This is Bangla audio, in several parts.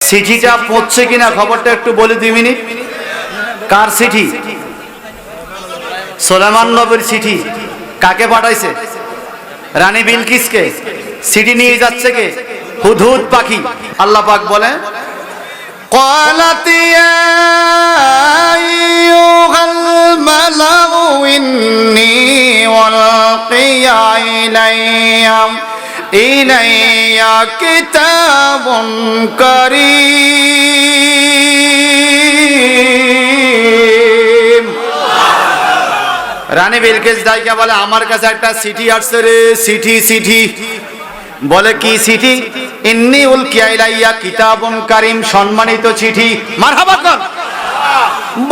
চিঠিটা পৌঁছছে কিনা খবরটা একটু বলি 2 মিনিট। কার চিঠি? সুলাইমান নবীর চিঠি। কাকে পাঠাইছে? রানী বিলকিসকে। চিঠি নিয়ে যাচ্ছে কে? হুদহুদ পাখি। আল্লাহ পাক বলে قالت يا أيها الملأ إني ألقي إلي كتاب كريم। রানী বিলকিস দাইকা বলে আমার কাছে একটা চিঠি আসছে রে। চিঠি বলে কি চিঠি? ইন্নী উলকিয়া ইলাইয়া কিতাবুন কারীম, সম্মানিত চিঠি। মারহাবা কর।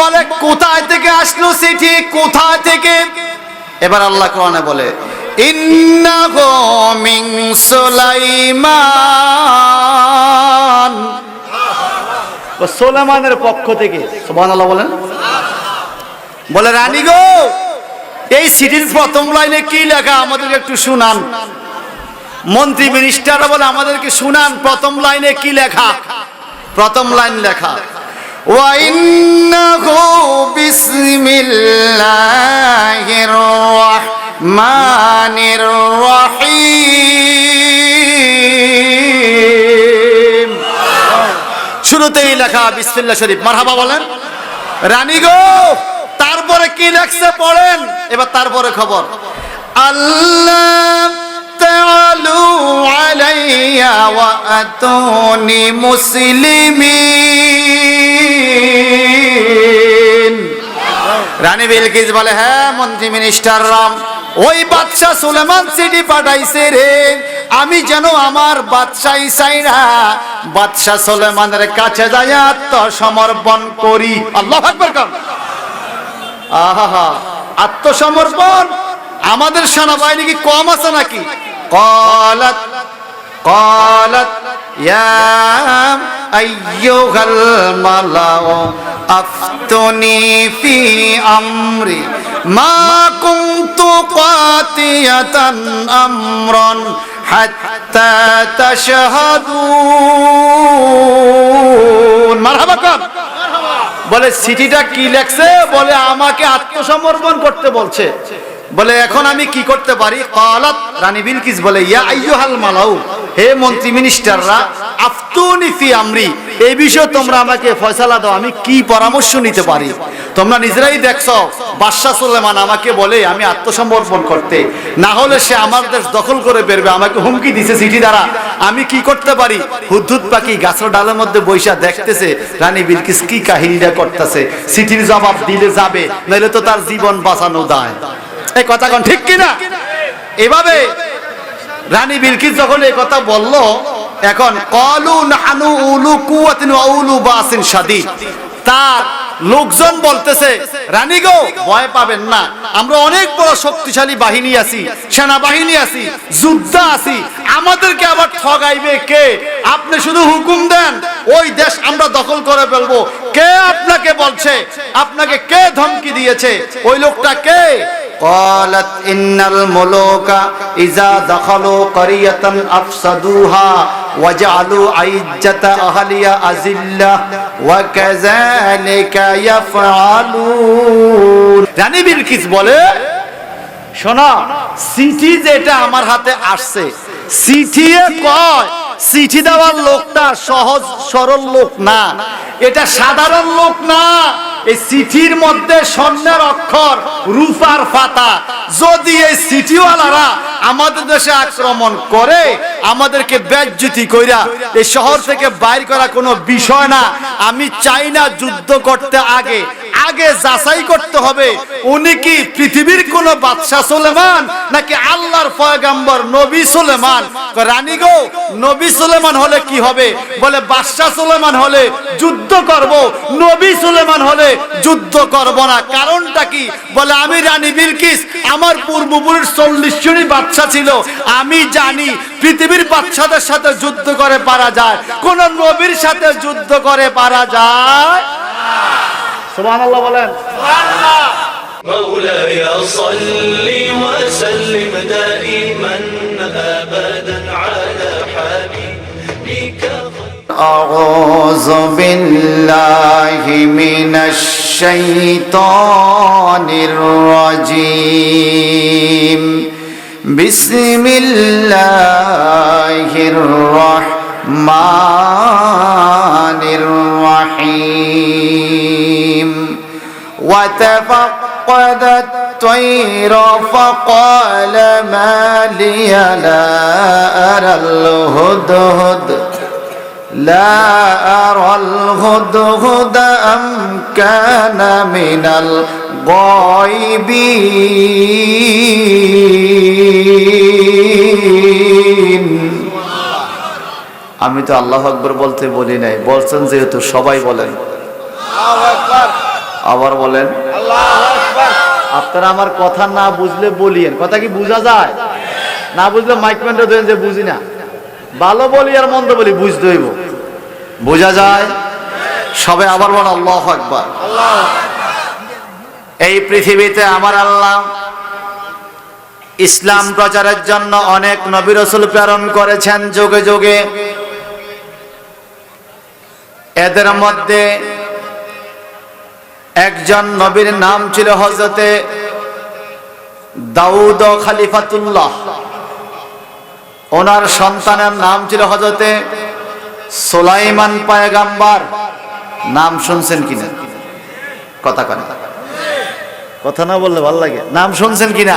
বলে কোথায় থেকে আসলো চিঠি? কোথায় থেকে? এবার আল্লাহ কোরআনে বলে ইন্নাহু মিন সুলাইমান, সুলাইমানের পক্ষ থেকে। সুবহানাল্লাহ বলেন। বলে রানী গো, এই চিঠির প্রথম লাইনে কি লেখা আমাদেরকে একটু শুনান। মন্ত্রী মিনিস্টাররা বলে আমাদেরকে শুনান প্রথম লাইনে কি লেখা। প্রথম লাইন লেখা ওয়া ইন্নাহু বিসমিল্লাহির রাহমানির রহিম। শুরুতেই লেখা বিসমিল্লাহ শরীফ। মারহাবা বলেন। রানী গো, তারপরে কি লেখছে পড়েন। এবার তারপরে খবর আল্লাহ তাআলু আলাইয়া ওয়া আতুনি মুসলিমিন। রানী বিলকিস বলে হ্যাঁ মন্ত্রী মিনিস্টার রাম, ওই বাদশা সুলেমান চিঠি পাঠাইছে রে, আমি যেন আমার বাদশাহী চাইরা বাদশা সুলেমানের কাছে যাই আত্মসমর্পণ করি। আল্লাহু আকবার কর। আহা, আত্মসমর্পণ। আমাদের সেনাবাহিনী কি কম আছে নাকি? قالت يا أيها الملأ أفتوني في أمري ما كنت قاطعة أمرا حتى تشهدون। মারহাবা কর। বলে চিঠিটা কি লেখছে? বলে আমাকে আত্মসমর্পণ করতে বলছে। বলে এখন আমি কি করতে পারি? ক্বালাত, রানী বিলকিস বলে ইয়া আইয়ুহাল মালাউ, হে মন্ত্রী মিনিস্টাররা, আফতুনি ফি আমরি, এই বিষয়ে তোমরা আমাকে ফয়সালা দাও, আমি কি পরামর্শ নিতে পারি। তোমরা নিজেরাই দেখছো বাদশা সুলেমান আমাকে বলে আমি আত্মসমর্পণ করতে, না হলে সে আমার দেশ দখল করে বেরবে, আমাকে হুমকি দিছে চিঠি দ্বারা। আমি কি করতে পারি? হুদহুদ পাখি গাছের ডালের মধ্যে বৈশা দেখতেছে রানী বিলকিস কি কাহিনীটা করতেছে। চিঠির জবাব দিলে যাবে, নইলে তো তার জীবন বাঁচানো দায়। এই কথা কোন ঠিক কিনা? এভাবে রানী বিলকিস যখন এই কথা বলল, এখন ক্বালু নাহনু উলু কুওয়াতিন ওয়া উলু বাসিন শাদীদ, তার লোকজন বলতেছে রানী গো ভয় পাবেন না, আমরা অনেক বড় শক্তিশালী বাহিনী আছি, সেনাবাহিনী আছি, যোদ্ধা আছি, আমাদেরকে আবার ঠগাইবে কে? আপনি শুধু হুকুম দেন, ওই দেশ আমরা দখল করে ফেলবো। কে আপনাকে বলছে? আপনাকে কে ধমকি দিয়েছে? ওই লোকটা কে? قالت إن الملوك إذا دخلوا قرية أفسدوها وجعلوا عزة أهلها أذلة وكذلك يفعلون। রানী বিলকিস বলে শোনো, চিঠি যেটা আমার হাতে আসছে, চিঠি কয় চিঠি দেওয়ার লোকটা সহজ সরল লোক না, এটা সাধারণ লোক না। এই চিঠির মধ্যে স্বর্ণের অক্ষর, রূপার পাতা। যদি এই চিঠিওয়ালারা আমাদের দেশে আক্রমণ করে, আমাদেরকে বেজ্জতি কইরা এই শহর থেকে বাইর করা কোনো বিষয় না। আমি চাই না যুদ্ধ করতে আগে আগে যাচাই করতে হবে উনি কি পৃথিবীর কোন বাদশা সুলেমান নাকি আল্লাহর পয়গম্বর নবী সুলেমান। রানী গো, নবী সুলেমান হলে কি হবে? বলে বাদশা সুলেমান হলে যুদ্ধ করব, নবী সুলেমান হলে যুদ্ধ করব না। কারণটা কি? বলে আমি রানী বিলকিস, আমার পূর্বপুরুষ 40 জনই বাদশা ছিল, আমি জানি পৃথিবীর বাদশাদের সাথে যুদ্ধ করে পারা যায়, কোন নবীর সাথে যুদ্ধ করে পারা যায়। সুবহানাল্লাহ বলেন। সুবহানাল্লাহ। مولاي صل وسلم دائما أبدا على حبيبك। أعوذ أعوذ بالله من الشيطان الرجيم بسم الله الرحمن الرحيم وتفقد الطير فقال ما لي لا أرى الهدهد أم كان من الغائبين আমি তো আল্লাহু আকবার বলতে বলি নাই, বলছেন যেহেতু সবাই বলেন আল্লাহু আকবার। আবার বলেন আল্লাহু আকবার। আপনারা আমার কথা না বুঝলে বলিয়েন, কথা কি বোঝা যায়? না বুঝলে মাইকম্যানটা দেন যে বুঝি না, ভালো বলি আর মন্দ বলি বুঝতে হইব, বোঝা যায়? সবাই আবার বলেন আল্লাহু আকবার। এই পৃথিবীতে আমার আল্লাহ ইসলাম প্রচারের জন্য অনেক নবী রাসূল প্রেরণ করেছেন যুগে যুগে। এদের মধ্যে একজন নবীর নাম ছিল হযরতে দাউদ খলিফাতুল্লাহ, ওনার সন্তানের নাম ছিল হযরতে সুলাইমান পয়গম্বর। নাম শুনছেন কিনা? কথা কন, কথা না বললে ভালো লাগে। নাম শুনছেন কিনা?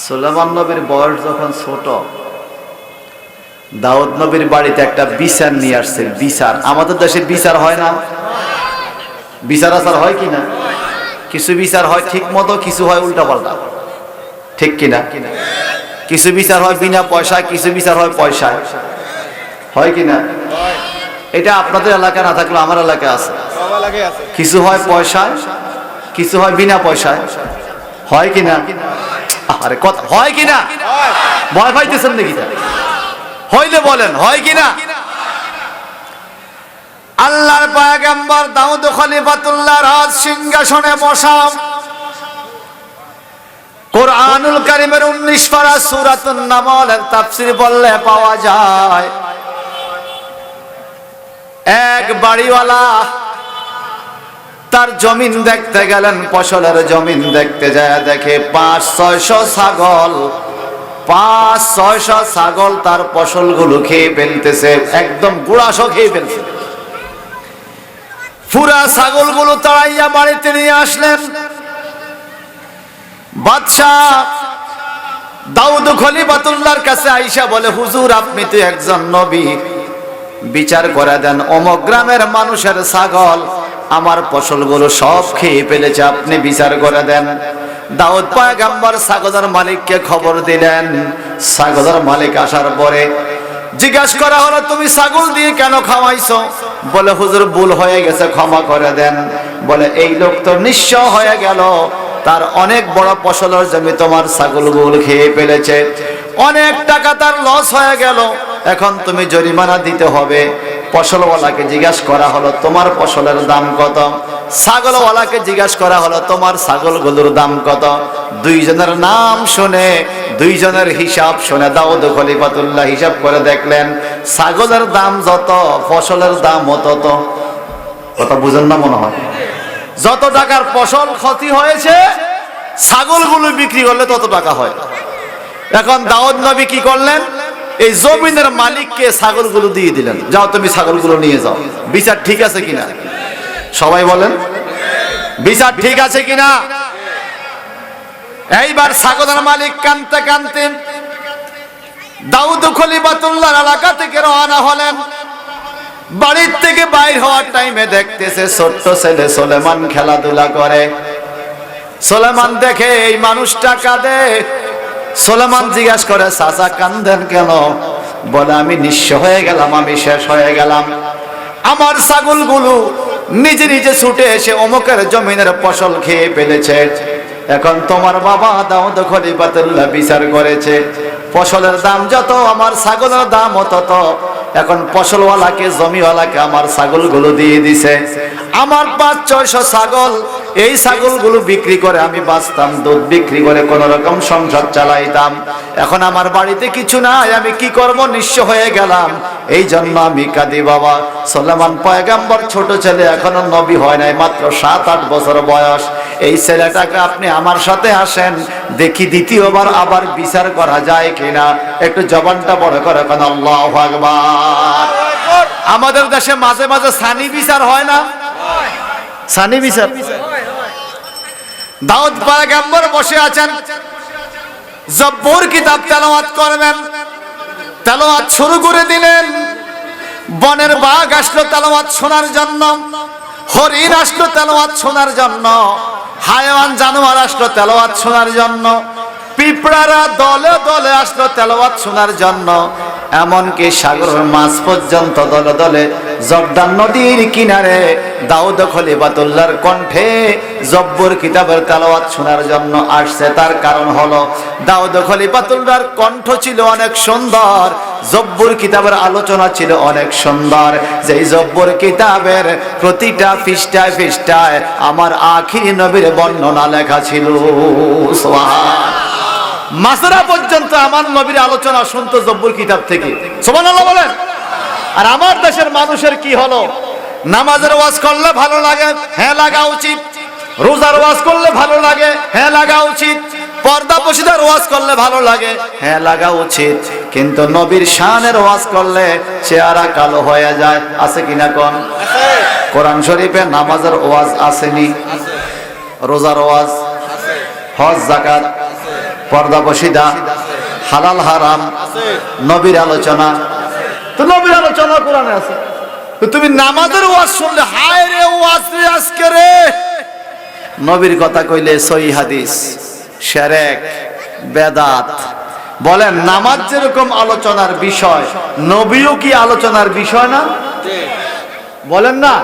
সুলাইমান নবীর বয়স যখন ছোট, দাউদ নবীর বাড়িতে একটা বিচার নিয়ে আসছে। বিচার, আমাদের দেশে বিচার হয় না? বিচার আচার হয় কিনা? কিছু বিচার হয় ঠিক মতো, কিছু হয় উল্টা পাল্টা, ঠিক কিনা? কিছু বিচার হয় বিনা পয়সায়, কিছু বিচার হয় পয়সায়, হয় কিনা? এটা আপনাদের এলাকা না থাকলে আমার এলাকায় আছে। কিছু হয় পয়সায়, কিছু হয় বিনা পয়সায়, হয় কিনা? আরে কথা হয় কিনা? ভয় পাইতেছেন নাকি? হইলে বলেন হয় কিনা? আল্লাহর পয়গম্বর দাউদ খলিফাতুল্লাহ রাজ সিংহাসনে বসা। কুরআনুল কারীমের 19 পারা সূরাতুন নামলের তাফসীর বললে পাওয়া যায়, এক বাড়িওয়ালা তার জমিন দেখতে গেলেন, ফসলের জমিন দেখতে যায় দেখে 500-600 ছাগল, 500-600 ছাগল তার ফসলগুলো খেয়ে ফেলতেছে, একদম গুড়াসো খেয়ে ফেলছে। পুরা ছাগলগুলো তাড়াইয়া বাড়িতে নিয়ে আসলেন। বাদশাহ দাউদ খলিফাতুল্লাহর কাছে আইসা বলে, হুজুর আপনি তো একজন নবী, বিচার করে দেন, অমুক গ্রামের মানুষের ছাগল আমার ফসলগুলো সব খেয়ে ফেলেছে, আপনি বিচার করে দেন। দাউদ পয়গম্বর ছাগলের মালিককে খবর দিলেন। ছাগলের মালিক আসার পরে জিজ্ঞাসা করা হলো, তুমি ছাগল দিয়ে কেন খাওয়াইছো? বলে, হুজুর ভুল হয়ে গেছে, ক্ষমা করে দেন। বলে, এই লোক তো নিঃস্ব হয়ে গেল, তার অনেক বড় ফসলের জমি তোমার ছাগলগুলো খেয়ে ফেলেছে, অনেক টাকা তার লস হয়ে গেল, এখন তুমি জরিমানা দিতে হবে। ফসলওয়ালাকে জিজ্ঞাসা করা হলো, তোমার ফসলের দাম কত? ছাগলওয়ালাকে জিজ্ঞাসা করা হলো, তোমার ছাগলগুলোর দাম কত? দুইজনের নাম শুনে, দুইজনের হিসাব শুনে দাউদ খলিফাতুল্লাহ হিসাব করে দেখলেন, ছাগলের দাম যত, ফসলের দাম তত। কথা বুঝেন না মনে হয়? যত টাকার ফসল ক্ষতি হয়েছে, ছাগলগুলো বিক্রি করলে তত টাকা হয়। এখন দাউদ নবী কি করলেন? এই জমিনের মালিককে ছাগলগুলো দিয়ে দিলেন, যাও তুমি ছাগলগুলো নিয়ে যাও। বিচার ঠিক আছে কিনা? সবাই বলেন বিচার ঠিক আছে কিনা? এইবার ছাগলের মালিক কানতে কানতে দাউদ খলিফাতুল্লাহর এলাকা থেকে রওনা হলেন। বাড়ির থেকে বাইর হওয়ার টাইমে দেখতেছে ছোট্ট ছেলে সুলেমান খেলাধুলা করে। সুলেমান দেখে এই মানুষটা কাঁদে। সুলেমান জিজ্ঞাসা করে, চাচা কান্দেন কেন? বলে, আমি নিঃস্ব হয়ে গেলাম, আমি শেষ হয়ে গেলাম, আমার ছাগলগুলো নিজে নিজে ছুটে এসে অমুকের জমিনের ফসল খেয়ে ফেলেছে। এখন তোমার বাবা দাউদ খলিফাতুল্লাহ বিচার করেছে, ফসলের দাম যত, আমার ছাগলের দাম তত, এখন ফসলওয়ালাকে জমিওয়ালাকে আমার ছাগলগুলো দিয়ে দিছে। আমার 500-600 ছাগল, এই ছাগলগুলো বিক্রি করে আমি বাঁচতাম, দুধ বিক্রি করে কোন রকম সংসার চালাইতাম। এখন আমার বাড়িতে কিছু নাই, আমি কি করব, নিঃস্ব হয়ে গেলাম। এই জন্য আমি কাঁদি বাবা। সুলাইমান পয়গম্বর ছোট ছেলে, এখনো নবী হয় নাই, মাত্র 7-8 বছর বয়স। এই ছেলেটাকে আপনি আমার সাথে আসেন, দেখি দ্বিতীয়বার আবার বিচার করা যায় কিনা। একটু জবানটা বড় করে কেন আল্লাহু আকবার। আমাদের দেশে মাঝে মাঝে সানি বিচার হয় না? সানি বিচার। দাউদ পয়গম্বর বসে আছেন, জব্বুর কিতাব তেলাওয়াত করবেন, তেলাওয়াত শুরু করে দিলেন। বনের বাঘ আসলো তেলাওয়াত শোনার জন্য, হরিণ আসলো তেলাওয়াত শোনার জন্য, হায়াওয়ান জানোয়ার আসলো তেলাওয়াত শোনার জন্য, পিঁপড়ারা দলে দলে আসলো তেলাওয়াত শোনার জন্য। এমনকি সাগরের মাছ পর্যন্ত দলে দলে জর্দান নদীর কিনারে দাউদ খলিফাতুল্লাহর কণ্ঠে জব্বুর কিতাবের তেলাওয়াত শোনার জন্য আসছে। তার কারণ হলো দাউদ খলিফাতুল্লাহর কণ্ঠ ছিল অনেক সুন্দর, জব্বুর কিতাবের আলোচনা ছিল অনেক সুন্দর। যেই জব্বুর কিতাবের প্রতিটা পৃষ্ঠায় পৃষ্ঠায় আমার আখিরি নবীর বর্ণনা লেখা ছিল। সুবহান। মাসরা পর্যন্ত আমার নবীর আলোচনা শুনতো জব্বুর কিতাব থেকে। সুবহানাল্লাহ বলেন। আর আমার দেশের মানুষের কি হলো, নামাজের ওয়াজ করলে ভালো লাগে, হ্যাঁ লাগা উচিত। রোজার ওয়াজ করলে ভালো লাগে, হ্যাঁ লাগা উচিত। পর্দা পশিদার ওয়াজ করলে ভালো লাগে, হ্যাঁ লাগা উচিত। কিন্তু নবীর শানের ওয়াজ করলে চেহারা কালো হয়ে যায়। আছে কিনা কোন? কোরআন শরীফে নামাজের ওয়াজ আসেনি, রোজার ওয়াজ, হজ যাকাত, পর্দা পশিদা, হালাল হারাম, নবীর আলোচনা। তো নবীর আলোচনা কোরআনে আছে। তো তুমি নামাজের ওয়াজ শুনলে হায় রে ওয়াজ রে আজকে রে, নবীর কথা কইলে সহিহ হাদিস, শিরক, বেদাত। বলেন নামাজ যেরকম আলোচনার বিষয়, নবীও কি আলোচনার বিষয় না? বলেন না।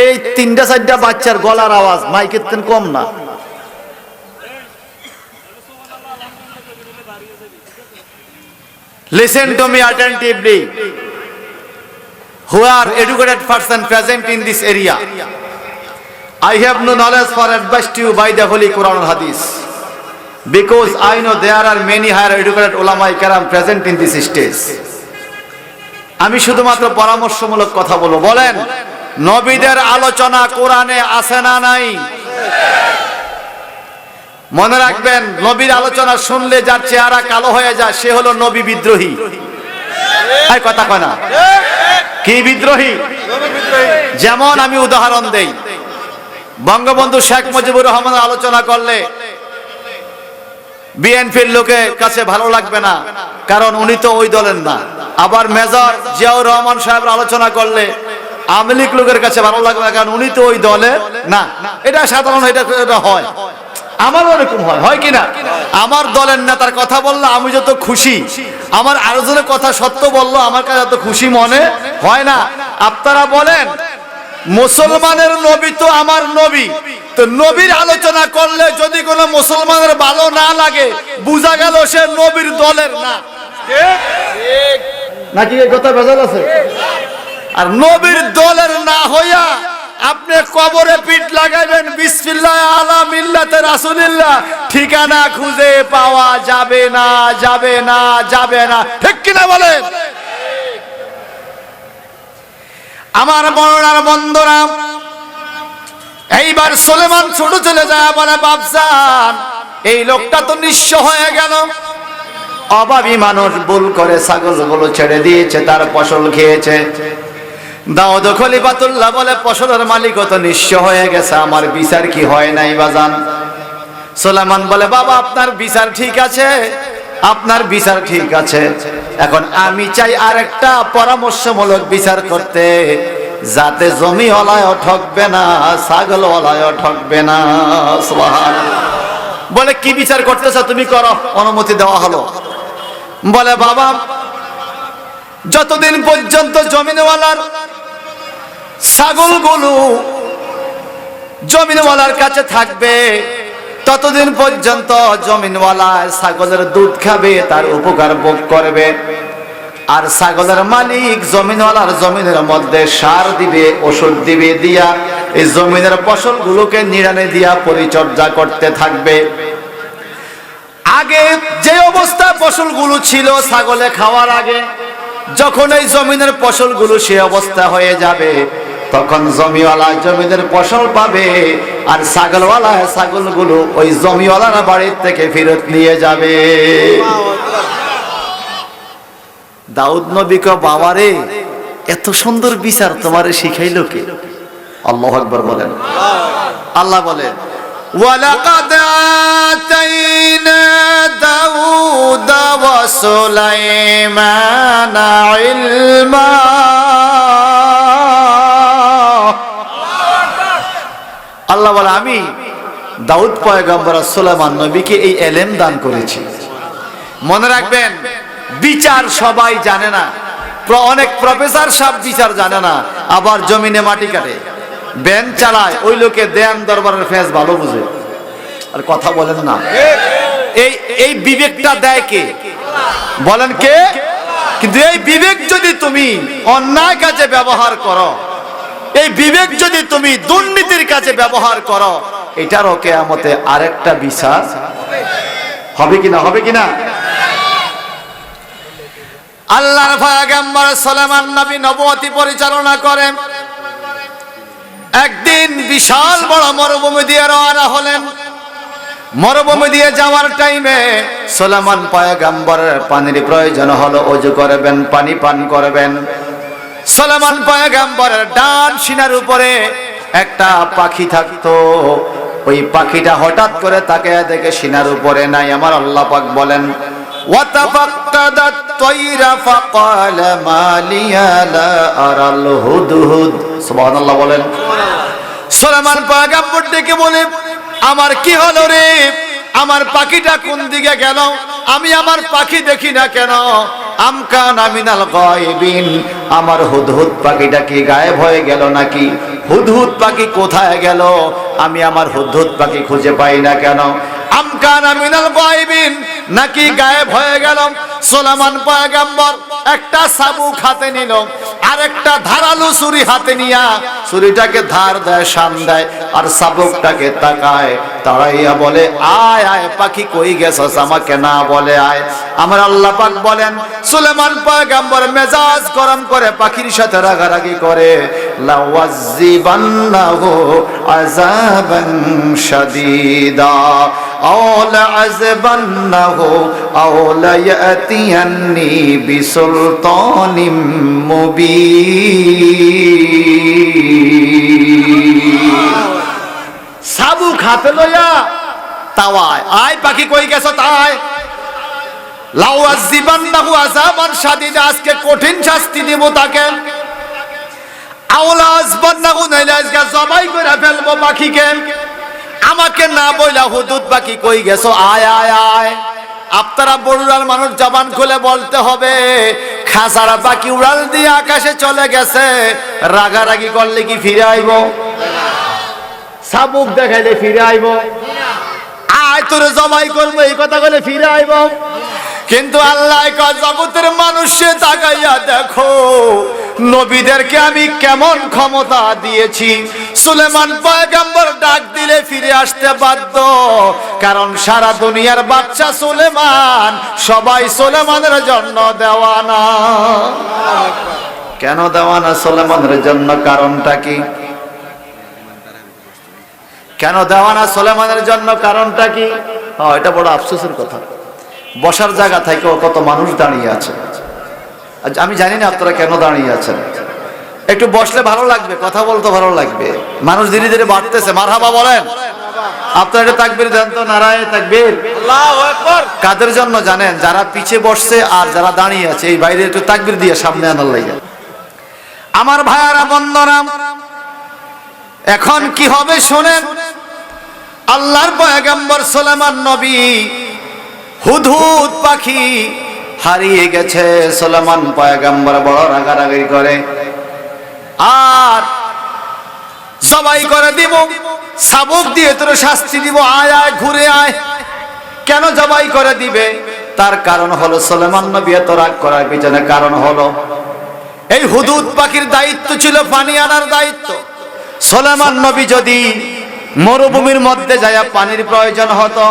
এই 3-4টা বাচ্চার গলার আওয়াজ মাইকের তেন কম না। Listen to me attentively. Who are educated person present in this area? I have no knowledge for advice to you by the Holy Quran or Hadith, because I know there are many higher educated ulama kiram present in this stage. আমি শুধুমাত্র পরামর্শমূলক কথা বলবো। বলেন নবীদের আলোচনা কোরআনে আছে না নাই? মনে রাখবেন, নবীর আলোচনা শুনলে যার চেহারা কালো হয়ে যায় সে হলো নবী বিদ্রোহী। এই কথা কয় না? কি বিদ্রোহী? যেমন আমি উদাহরণ দেই, বঙ্গবন্ধু শেখ মুজিবুর রহমান আলোচনা করলে বিএনপির লোকের কাছে ভালো লাগবে না, কারণ উনি তো ওই দলের না। আবার মেজর জিয়াউর রহমান সাহেব আলোচনা করলে আওয়ামী লীগ লোকের কাছে ভালো লাগবে না, কারণ উনি তো ওই দলে না। এটা সাধারণ, এটা হয়, আমার ওরকম হয় কিনা? আমার দলের নেতার কথা বললে আমি যত খুশি, আমার আরেকজনের কথা সত্য বললো আমার কাছে এত খুশি মনে হয় না। আপনারা বলেন মুসলমানের নবী তো আমার নবী, তো নবীর আলোচনা করলে যদি কোনো মুসলমানের ভালো না লাগে, বোঝা গেল সে নবীর দলের না। নাকি এই কথা ভেজাল আছে? আর নবীর দলের না হইয়া আপনি কবরে পিঠ লাগাইবেন, বিসমিল্লাহ আলা মিল্লাতে রাসূলিল্লাহ, ঠিকানা খুঁজে পাওয়া যাবে না, যাবে না, যাবে না। ঠিক কিনা বলেন? আমার বড়রার বন্ধুরা, এইবার সুলেমান ছোট চলে যায়, বলে বাপজান এই লোকটা তো নিঃস্ব হয়ে গেল। অভাবী মানুষ ভুল করে ছাগলগুলো ছেড়ে দিয়েছে, তার ফসল খেয়েছে। দাউদ খলিফাতুল্লাহ বলে ফসলের মালিক তো নিঃস্ব হয়ে গেছে, আমার বিচার কি হয় নাই বাজান? সুলেমান বলে বাবা আপনার বিচার ঠিক আছে, আপনার বিচার ঠিক আছে। এখন আমি চাই আরেকটা পরামর্শমূলক বিচার করতে, যাতে জমিওয়ালায়ও ঠকবে না, ছাগলওয়ালায়ও ঠকবে না। সুবহানাল্লাহ। বলে কি বিচার করতেছ তুমি, করো। অনুমতি দেওয়া হলো। বলে বাবা যতদিন পর্যন্ত জমিনওয়ালার ছাগলগুলো জমিনওয়ালার কাছে থাকবে, ততদিন পর্যন্ত জমিনওয়ালা ছাগলের দুধ খাবে, তার উপকার ভোগ করবে। আর ছাগলের মালিক জমিনওয়ালার জমিনের মধ্যে সার দিবে, ওষুধ দিবে, দিয়া এই জমিনের ফসলগুলোকে নিড়ানে দিয়া পরিচর্যা করতে থাকবে। আগে যে অবস্থা ফসলগুলো ছিল ছাগলে খাওয়ার আগে, যখন এই জমিনের ফসলগুলো সে অবস্থা হয়ে যাবে, তখন জমিওয়ালা জমিনের ফসল পাবে, আর ছাগলওয়ালা ছাগলগুলো ওই জমিওয়ালার বাড়ির থেকে ফেরত নিয়ে যাবে। দাউদ নবী কয়, বাবারে এত সুন্দর বিচার তোমারে শিখাইলো কে? আল্লাহু আকবার বলেন। আল্লাহ বলেন, ওয়ালাকাদ আতাইনা দাউদা ওয়া সুলাইমানা ইলমা। আল্লাহ বলে, আমি দাউদ পয়গম্বর আর সুলাইমান নবীকে এই ইলম দান করেছি। মনে রাখবেন, বিচার সবাই জানে না। অনেক প্রফেসর সব বিচার জানে না, আবার জমিনে মাটি কাটে, ব্যান চালায়, ওই লোকে দেন দরবারের ফেস ভালো বুঝে। আর কথা বলেন না, এই বিবেকটা দেয় কে? বলেন কে? কিন্তু এই বিবেক যদি তুমি অন্যায় কাজে ব্যবহার করো, এই বিবেক যদি তুমি দুর্নীতির কাজে ব্যবহার করো, এটারও কিয়ামতে আরেকটা বিচার হবে কিনা? হবে কিনা? আল্লাহর পয়গম্বর সুলাইমান নবী নবুয়তি পরিচালনা করেন। একদিন বিশাল বড় মরুভূমি দিয়ে রওনা হলেন। মরুভূমি দিয়ে যাওয়ার টাইমে সুলাইমান পয়গম্বরের পানির প্রয়োজন হলো, ওযু করবেন, পানি পান করবেন। সুলাইমান পয়গম্বরের ডান সিনার উপরে একটা পাখি থাকতো। ওই পাখিটা হঠাৎ করে তাকিয়ে দেখে সিনার উপরে নাই। আমার আল্লাহ পাক বলেন, وَتَفَقَّدَ الطَّيْرَ فَقَالَ مَا لِيَ لَا أَرَى الْهُدْهُدَ। সুবহানাল্লাহ বলেন। সুলাইমান পয়গম্বর ডেকে বলে, আমার কি হলো রে? আমার পাখিটা কোন দিকে গেল? আমি আমার পাখি দেখি না কেন? আমকানা মিনাল গায়বিন। আমার হুদহুদ পাখিটা কি গায়েব হয়ে গেল নাকি? হুদহুদ পাখি কোথায় গেল? আমি আমার হুদহুদ পাখি খুঁজে পাই না কেন? আমকানা মিনাল গায়বিন, নাকি গায়েব হয়ে গেল? সুলাইমান পয়গম্বর একটা চাবুক হাতে নিল, আর একটা ধারালো ছুরি হাতে নিয়া ছুরিটাকে ধার দেয়, শান দেয়, আর চাবুকটাকে তাকায়, তাড়াইয়া বলে, আয় আয় পাখি, কই গেছস? আমাকে না বলে আয়। আমার আল্লাহ পাক বলেন, সুলাইমান পয়গম্বর মেজাজ গরম করে পাখির সাথে রাগারাগি করে, লাওয়াজিবান্নাহু আযাবান শাদীদা আও লাআযবান্নাহু আও লায়াতিয়ান্নি বিসুলতানিম মুবিন। চাবুক হাতে লইয়া তাওয়ায়, আয় পাখি কই গেছ? তাই লাওয়াজিবান্নাহু আযাবান শাদীদা, আজকে কঠিন শাস্তি দেব তাকে। আওলাজবান্নাহু, নাইলে আজকে জবাই করে ফেলবো পাখিকে। আমাকে না বইলা হুদহুদ পাখি কই গেছো? আয় আয় আয়। আপনারা বড়ুরার মানুষ জবান খুলে বলতে হবে, খাসারা পাখি উড়াল দিয়ে আকাশে চলে গেছে, রাগারাগি করলে কি ফিরে আইব? চাবুক দেখাইলে ফিরে আইব? আয় তোরে জবাই করবো, এই কথা বলে ফিরে আইব? কিন্তু আল্লাহ কয়, জগতের মানুষে তাকাইয়া দেখো নবীদেরকে আমি কেমন ক্ষমতা দিয়েছি। সুলাইমান পয়গম্বর ডাক দিলে ফিরে আসতে বাধ্য, কারণ সারা দুনিয়ার বাচ্চা সুলাইমান, সবাই সুলাইমানের জন্য দেওয়ানা। কেন দেওয়ানা সুলাইমানের জন্য? কারণটা কি? কেন দেওয়ানা সুলাইমানের জন্য? কারণটা কি? এটা বড় আফসোসের কথা। বসার জায়গা থেকেও কত মানুষ দাঁড়িয়ে আছে। আমি জানি না আপনারা কেন দাঁড়িয়ে আছেন। একটু বসলে ভালো লাগবে, কথা বলতে ভালো লাগবে। মানুষ ধীরে ধীরে বাড়তেছে। মারহাবা বলেন। আপনারা এটা তাকবীর দেন তো, নারায়ে তাকবীর। আল্লাহু আকবার। কাদের জন্য জানেন? যারা পিছে বসছে আর যারা দাঁড়িয়ে আছে, এই বাইরে একটু তাকবীর দিয়ে সামনে আনার লাগে। আমার ভাইয়ারা, বন্ধুরা, এখন কি হবে শুনেন। আল্লাহর পয়গম্বর সুলাইমান নবী হুদহুদ পাখি হারিয়ে গেছে। সুলাইমান পয়গম্বর বড় রাগারাগি করে, আর জবাই করে দিব, চাবুক দিয়ে তোর শাস্তি দিব, আয় আয় ঘুরে আয়। কেন জবাই করে দিবে? তার কারণ হলো সুলাইমান নবী এত রাগ করার পিছনে কারণ হলো এই হুদুদ পাখির দায়িত্ব ছিল পানি আনার দায়িত্ব। সুলাইমান নবী যদি মরুভূমির মধ্যে যায় পানির প্রয়োজন হতো,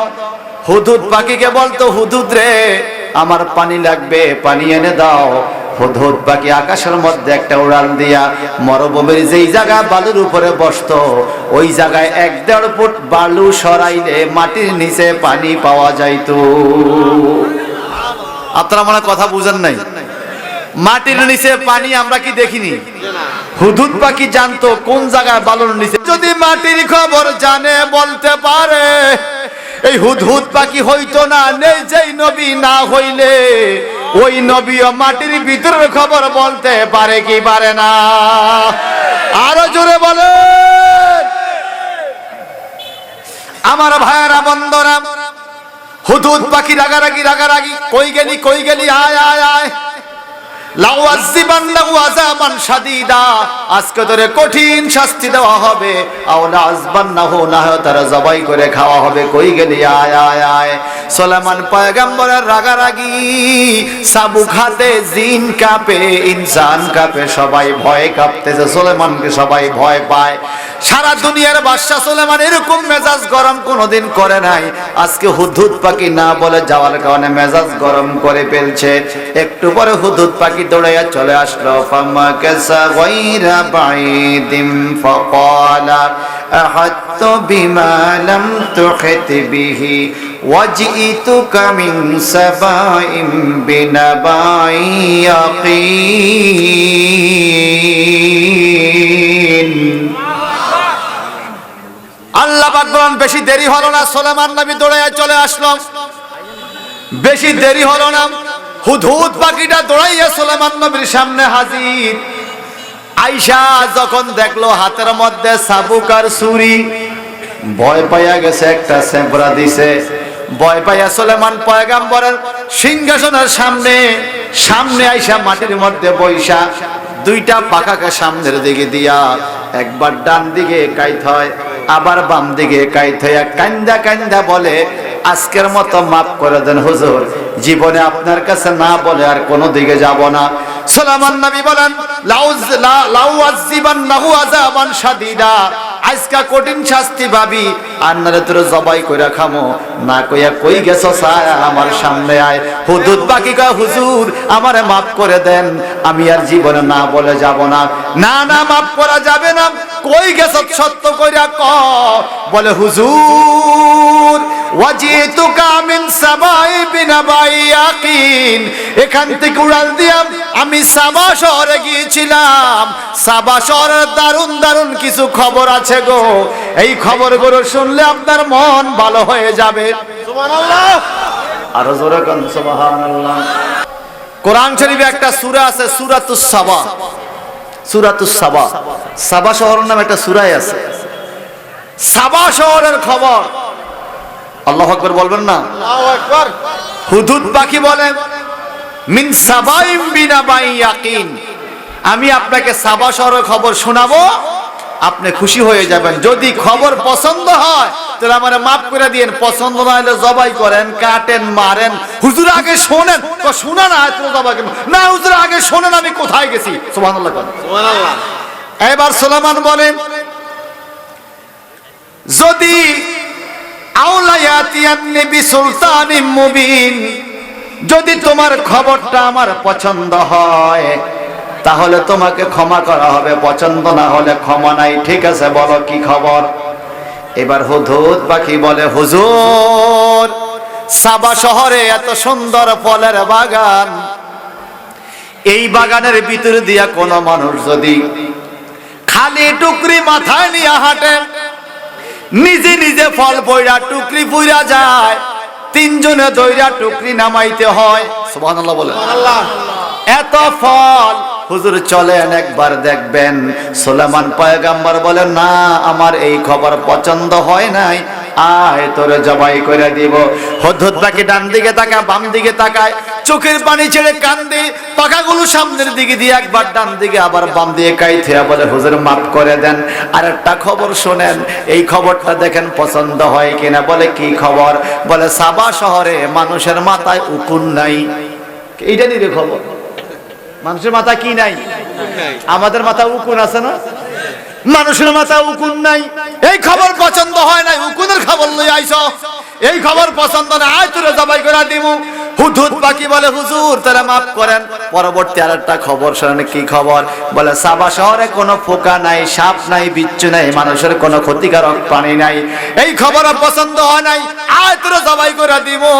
হুদুদ পাখিকে বলতো, হুদুদ রে আমার পানি লাগবে, পানি এনে দাও। হুদহুদ পাখি আকাশের মধ্যে একটা উড়াল দিয়া মরুভূমির যেই জায়গা বালুর উপরে বসতো, ওই জায়গায় 1-1.5 ফুট বালু সরাইলে মাটির নিচে পানি পাওয়া যাইতো। আপনারা মনে কথা বুঝেন নাই? মাটির নিচে পানি আমরা কি দেখিনি? হুদহুদ পাখি জানতো কোন জায়গায় বালুর নিচে। যদি মাটির খবর জানে বলতে পারে, এই হুদহুদ পাখি হইতো না। নেই যেই নবী না হইলে ওই নবীও মাটির ভিতরের খবর বলতে পারে কি পারে না? আরো জোরে বলেন। আমার ভাইয়েরা বন্ধুরা, হুদহুদ পাখি রাগারাগি, কই গেলি, আয় আয় আয়। লাউয়াযিবান্নাহু আযাবান শাদীদা, আজকে তোরে কঠিন শাস্তি দেওয়া হবে। আও লাযবান্নাহু, না হয় তারা জবাই করে খাওয়া হবে। কই গেলি, আয় আয় আয়। সুলাইমান পয়গম্বরের রাগারাগি, চাবুক হাতে জিন কাঁপে, ইনসান কাঁপে, সবাই ভয়ে কাঁপতেছে। সুলাইমানকে সবাই ভয় পায়। সারা দুনিয়ার বাদশা সুলাইমান এরকম মেজাজ গরম কোনোদিন করে নাই। আজকে হুদহুদ পাখি না বলে যাওয়ার কারণে মেজাজ গরম করে ফেলছে। একটু পরে হুদহুদ পাখি দৌড়াইয়া চলে আসলো। ফামাকাসা গায়রা বাঈদিন ফাকালা আহাত্তু বিমা লাম তুহিত বিহি ওয়াজিতুকা মিন সাবাইন বিনাবাই ইয়াকিন। আল্লাহ পাক বলেন, বেশি দেরি হলো না, সুলাইমান নবী দৌড়াইয়া চলে আসলো। বেশি দেরি হলো না, হুদহুদ পাখিটা দৌড়াইয়া সুলাইমান নবীর সামনে হাজির। আয়েশা যখন দেখলো হাতের মধ্যে চাবুক আর ছুরি, ভয় পাইয়া গেছে, একটা চেপড়া দিছে। ভয় পাইয়া সুলাইমান পয়গম্বরের সিংহাসনের সামনে আয়েশা মাটির মধ্যে বইসা দুইটা পাখাকে সামনের দিকে দিয়া একবার ডান দিকে কাইত হয়, আবার বাম দিকে কাইত হইয়া কান্দা কান্দা বলে, আজকের মতো মাফ করে দেন হুজুর, জীবনে আপনার কাছে না বলে আর কোনো দিকে যাব না। সুলাইমান নবী বলেন, লাউয়াযিবান্নাহু আযাবান শাদীদা, আজকে কঠিন শাস্তি ভাবি, আর নারে তোর জবাই কইরা খামো। না কইয়া কই গেছো স্যার, আমার সামনে আয়। হুদহুদ পাখি কয়, হুজুর আমারে মাফ করে দেন, আমি আর জীবনে না বলে যাব না। না না, মাফ করা যাবে না, কই গেছো সত্য কইরা ক। বলে, হুজুর ওয়াজিতুকা মিন সাবাই বিনাবাই ইয়াকিন, এখান থেকে উড়াল দিয়াম আমি সাবা শহরে গিয়েছিলাম। সাবা শহরের দারুণ দারুণ কিছু খবর আছে গো, এই খবরগুলো শুনলে আপনার মন ভালো হয়ে যাবে। সুবহানাল্লাহ, আরো জোরে কোন সুবহানাল্লাহ। কোরআন শরীফে একটা সূরা আছে, সূরাতুস সাবা। সূরাতুস সাবা, সাবা শহরের নামে একটা সূরাই আছে। সাবা শহরের খবর, আল্লাহু আকবার বলবেন না? আল্লাহু আকবার। হুদহুদ পাখি বলে, মিন সাবাইম বিনাবাই ইয়াকিন, আমি আপনাকে সাবা শহরের খবর শোনাবো, আপনি খুশি হয়ে যাবেন। যদি খবর পছন্দ হয় তাহলে আমারে মাফ করে দিয়েন, পছন্দ না হলে জবাই করেন, কাটেন, মারেন। হুজুর আগে শোনেন, তো শোনা না তো জবাই করেন না। হুজুর আগে শোনেন আমি কোথায় গেছি। সুবহানাল্লাহ, সুবহানাল্লাহ। এবার সুলাইমান বলেন, যদি আউলায়াতিয়ান্নি বিসুলতানিম মুবিন, যদি তোমার খবরটা আমার পছন্দ হয় তাহলে তোমাকে ক্ষমা করা হবে, পছন্দ না হলে ক্ষমা নাই। ঠিক আছে, বলো কি খবর। এবার হুদহুদ পাখি বলে, হুজুর সাবা শহরে এত সুন্দর ফলের বাগান, এই বাগানের ভিতর দিয়া কোনো মানুষ যদি খালি টুকরি মাথায় নিয়ে হাঁটে, নিজে নিজে ফল পইরা টুকরি পুইরা যায়, তিনজনে দইরা টুকরি নামাইতে হয়। সুবহানাল্লাহ বলেন। এত ফল, হুজুর চলেন একবার দেখবেন। সুলাইমান পয়গম্বর বলেন, না আমার এই খবর পছন্দ হয় নাই, আয় তোরে জবাই করে দিব। হুদহুদ পাখি ডান দিকে তাকায়, বাম দিকে তাকায়, চোখের পানি ছেড়ে কান্দে, পাখাগুলো সামনের দিকে দিয়ে একবার ডান দিকে আবার বাম দিয়ে কাইতে বলে হুজুর মাফ করে দেন। আর একটা খবর শোনেন, এই খবরটা দেখেন পছন্দ হয় কিনা। বলে কি খবর? বলে সাবা শহরে মানুষের মাথায় উকুন নাই। এইটা নিয়ে খবর, মানুষের মাথা কি নাই? আমাদের মাথা উকুন আছে না? মানুষের মাথা উকুন নাই। এই খবর পছন্দ হয় নাই, উকুনের খবর লই আইছ। এই খবর পছন্দ না, আয় তোরে জবাই করে দিমু। হুদহুদ পাখি বলে হুজুর তারা মাফ করেন। পরবর্তী আরেকটা খবর শোনেন, কি খবর? বলে সাবা শহরে কোনো পোকা নাই, সাপ নাই, বিচ্ছু নাই, মানুষের কোনো ক্ষতিকারক প্রাণী নাই। এই খবর পছন্দ হয় নাই, আয় তোরে জবাই করে দিমু।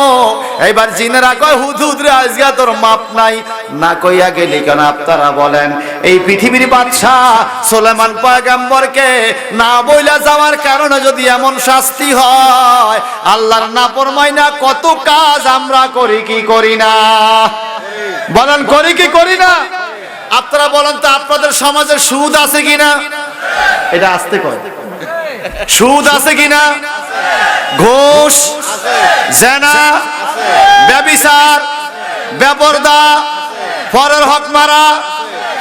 এইবার জিনেরা কয় হুদহুদ রে আজকে তোর মাপ নাই। না কইয়া গেলি কেন? আপনারা বলেন, এই পৃথিবীর বাদশাহ সুলাইমান পয়গম্বরকে না বইলা যাওয়ার কারণে যদি এমন শাস্তি হয়, আল্লাহর নাফরমাইনা কত কাজ আমরা করি কি করি না? বলেন করি কি করি না? আপনারা বলেন তো, আপনাদের সমাজে সুদ আছে কিনা? এটা আসতে কয়, সুদ আছে কিনা? ঘুষ, জেনা, ব্যভিচার, বেপরদা, পরের হক মারা,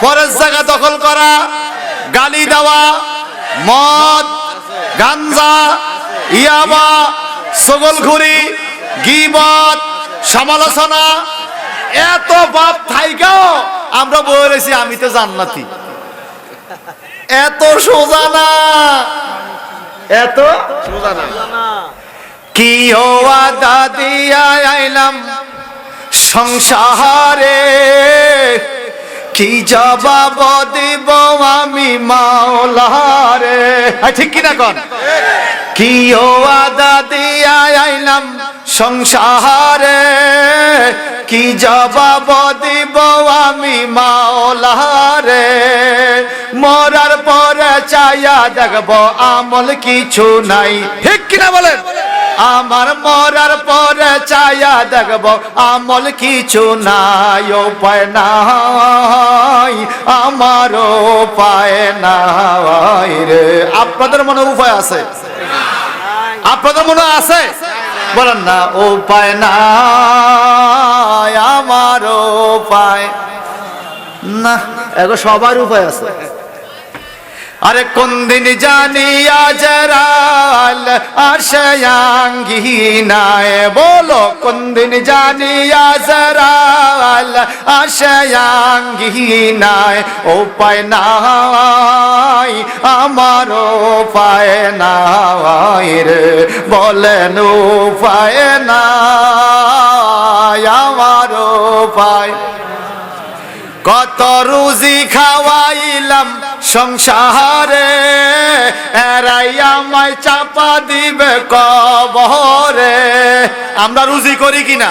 পরের জায়গা দখল করা, গালি দেওয়া, মদ, গাঞ্জা, ইয়াবা, ছগলখুরি, গীবত, সমালোচনা, এত পাপ থাইকাও আমরা বলেছি আমি তো জান্নাতি। এত সোজা না, এত সোজা না। কি ওয়াদা দিয়া আইলাম সংসারে, কি জবাব দিব আমি মাওলারে? ঠিক কিনা কোন? কি ওয়াদা দিয়া আইলাম সংসারে, কি জবাব দিব আমি মাওলারে? মরার পরে চাইয়া দেখব আমল কিছু নাই। ঠিক কিনা বলেন? আমার মরার পরে চাইয়া দেখব আমল কিছু নাই। উপায় নাই, আমার উপায় নাই রে। আপনাদের মনে উপায় আছে? আপনাদের মনে আছে? বলেন না, উপায় নাই, আমার উপায় না। এখন সবার উপায় আছে। আরে কোন দিন জানি আজরাল আসে আঙ্গিনায়, বলো কোন দিন জানি আজরাল আসে আঙ্গিনায়? উপায় নাই, আমার উপায় নাই রে। বলেন উপায় নাই, আমার উপায়। কত রুজি খাওয়াইলাম সংসারে, এরাই আমায় চাপা দিবে কবরে। আমরা রুজি করি কিনা?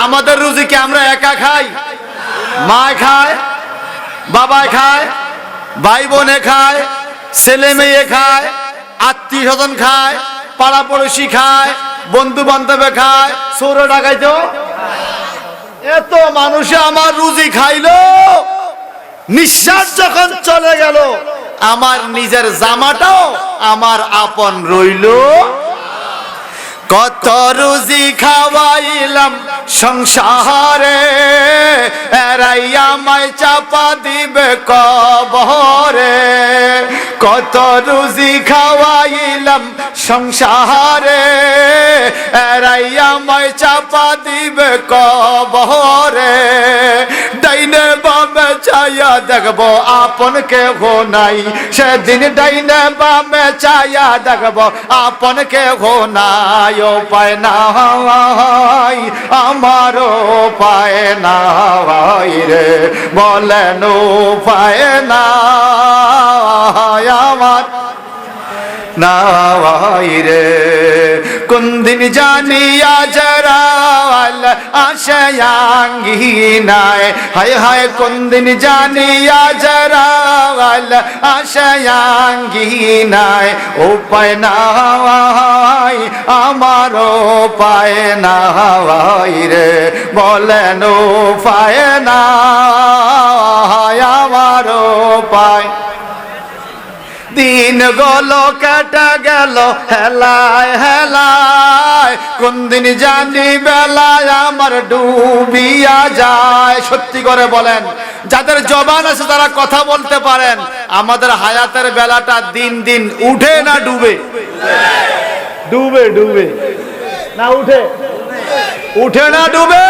আমাদের রুজি কি আমরা একা খাই? মা খায়, বাবা খায়, ভাই বোনে খায়, ছেলে মেয়ে খায়, আত্মীয় স্বজন খায়, পাড়া পড়োশি খায়, বন্ধু বান্ধবে খায়, চোর ডাকাইতো। এত মানুষে আমার রুজি খাইলো, নিঃশ্বাস যখন চলে গেল আমার নিজের জামাটাও আমার আপন রইল। কত রুজি খাওয়াইলাম সংসারে, এরাই আমায় চাপা দিবে কবরে। কত রুজি খাওয়াইলাম সংসারে, এরাই আমায় চাপা দিবে কবরে। ডাইনে বামে চাইয়া দেখবো আপন কেহ নাই, সেদিন ডাইনে বামে চাইয়া দেখবো আপন কেহ নাই। উপায় নাই, আমার উপায় নাই রে। বলেন উপায় নাই, আমার নাই রে। কোন দিন জানি আজরাল আসে আঙ্গিনায়, হায় হায় কোন দিন জানি আজরাল আসে আঙ্গিনায়। উপায় নাই, আমার উপায় নাই রে। বলেন উপায় নাই, আমার উপায়। দিন গেল কেটে গেল হেলায় হেলায়, যায়, কোন দিন জানি বেলায় আমার ডুবিয়া যায়। সত্যি করে বলেন, যাদের জবান আছে তারা কথা বলতে পারেন, আমাদের হায়াতের বেলাটা দিন দিন উঠে না ডুবে? ডুবে ডুবে না উঠে? উঠে না ডুবে?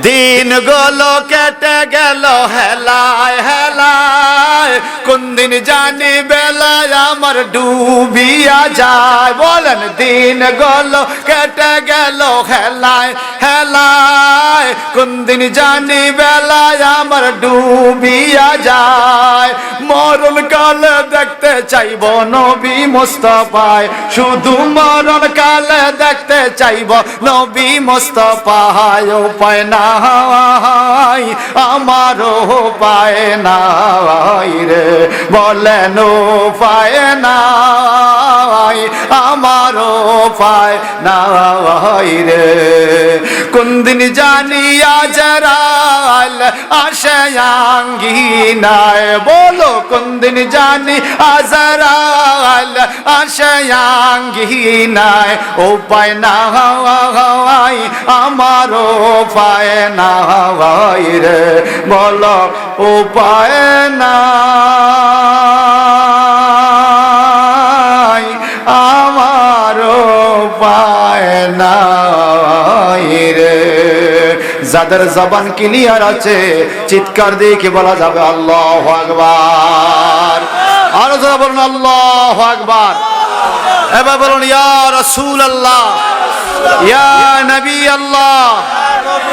দিন গুলো কেটে গেল হেলায় হেলায়, কোন দিন জানি বেলায় আমার ডুবিয়া যায়। বলেন, দিন গুলো কেটে গেল হেলায় হেলায়, কোন দিন জানি বেলায় আমার ডুবিয়া যায়। মরণ কালে দেখতে চাইব নবী মুস্তাফায়, শুধু মরণ কালে দেখতে চাইব নবী মুস্তাফায়। উপায় নাই আমার, উপায় নাই রে, বলেন উপায় নাই আমার, উপায় নাই রে। কোন দিন জানি আজরাইল আসে আঙ্গিনায়, বলো কোন দিন জানি আজরাইল আসে আঙ্গিনায়। উপায় নাই আমার, উপায় নাই রে, বলো উপায় নাই আমার, উপায় নাই রে। যাদের জবান ক্লিয়ার আছে চিৎকার দিয়ে কি বলা যাবে আল্লাহু আকবার? আরো যারা বলুন আল্লাহু আকবার। এবার বলুন ইয়া রাসূলুল্লাহ, ইয়া নবী আল্লাহ,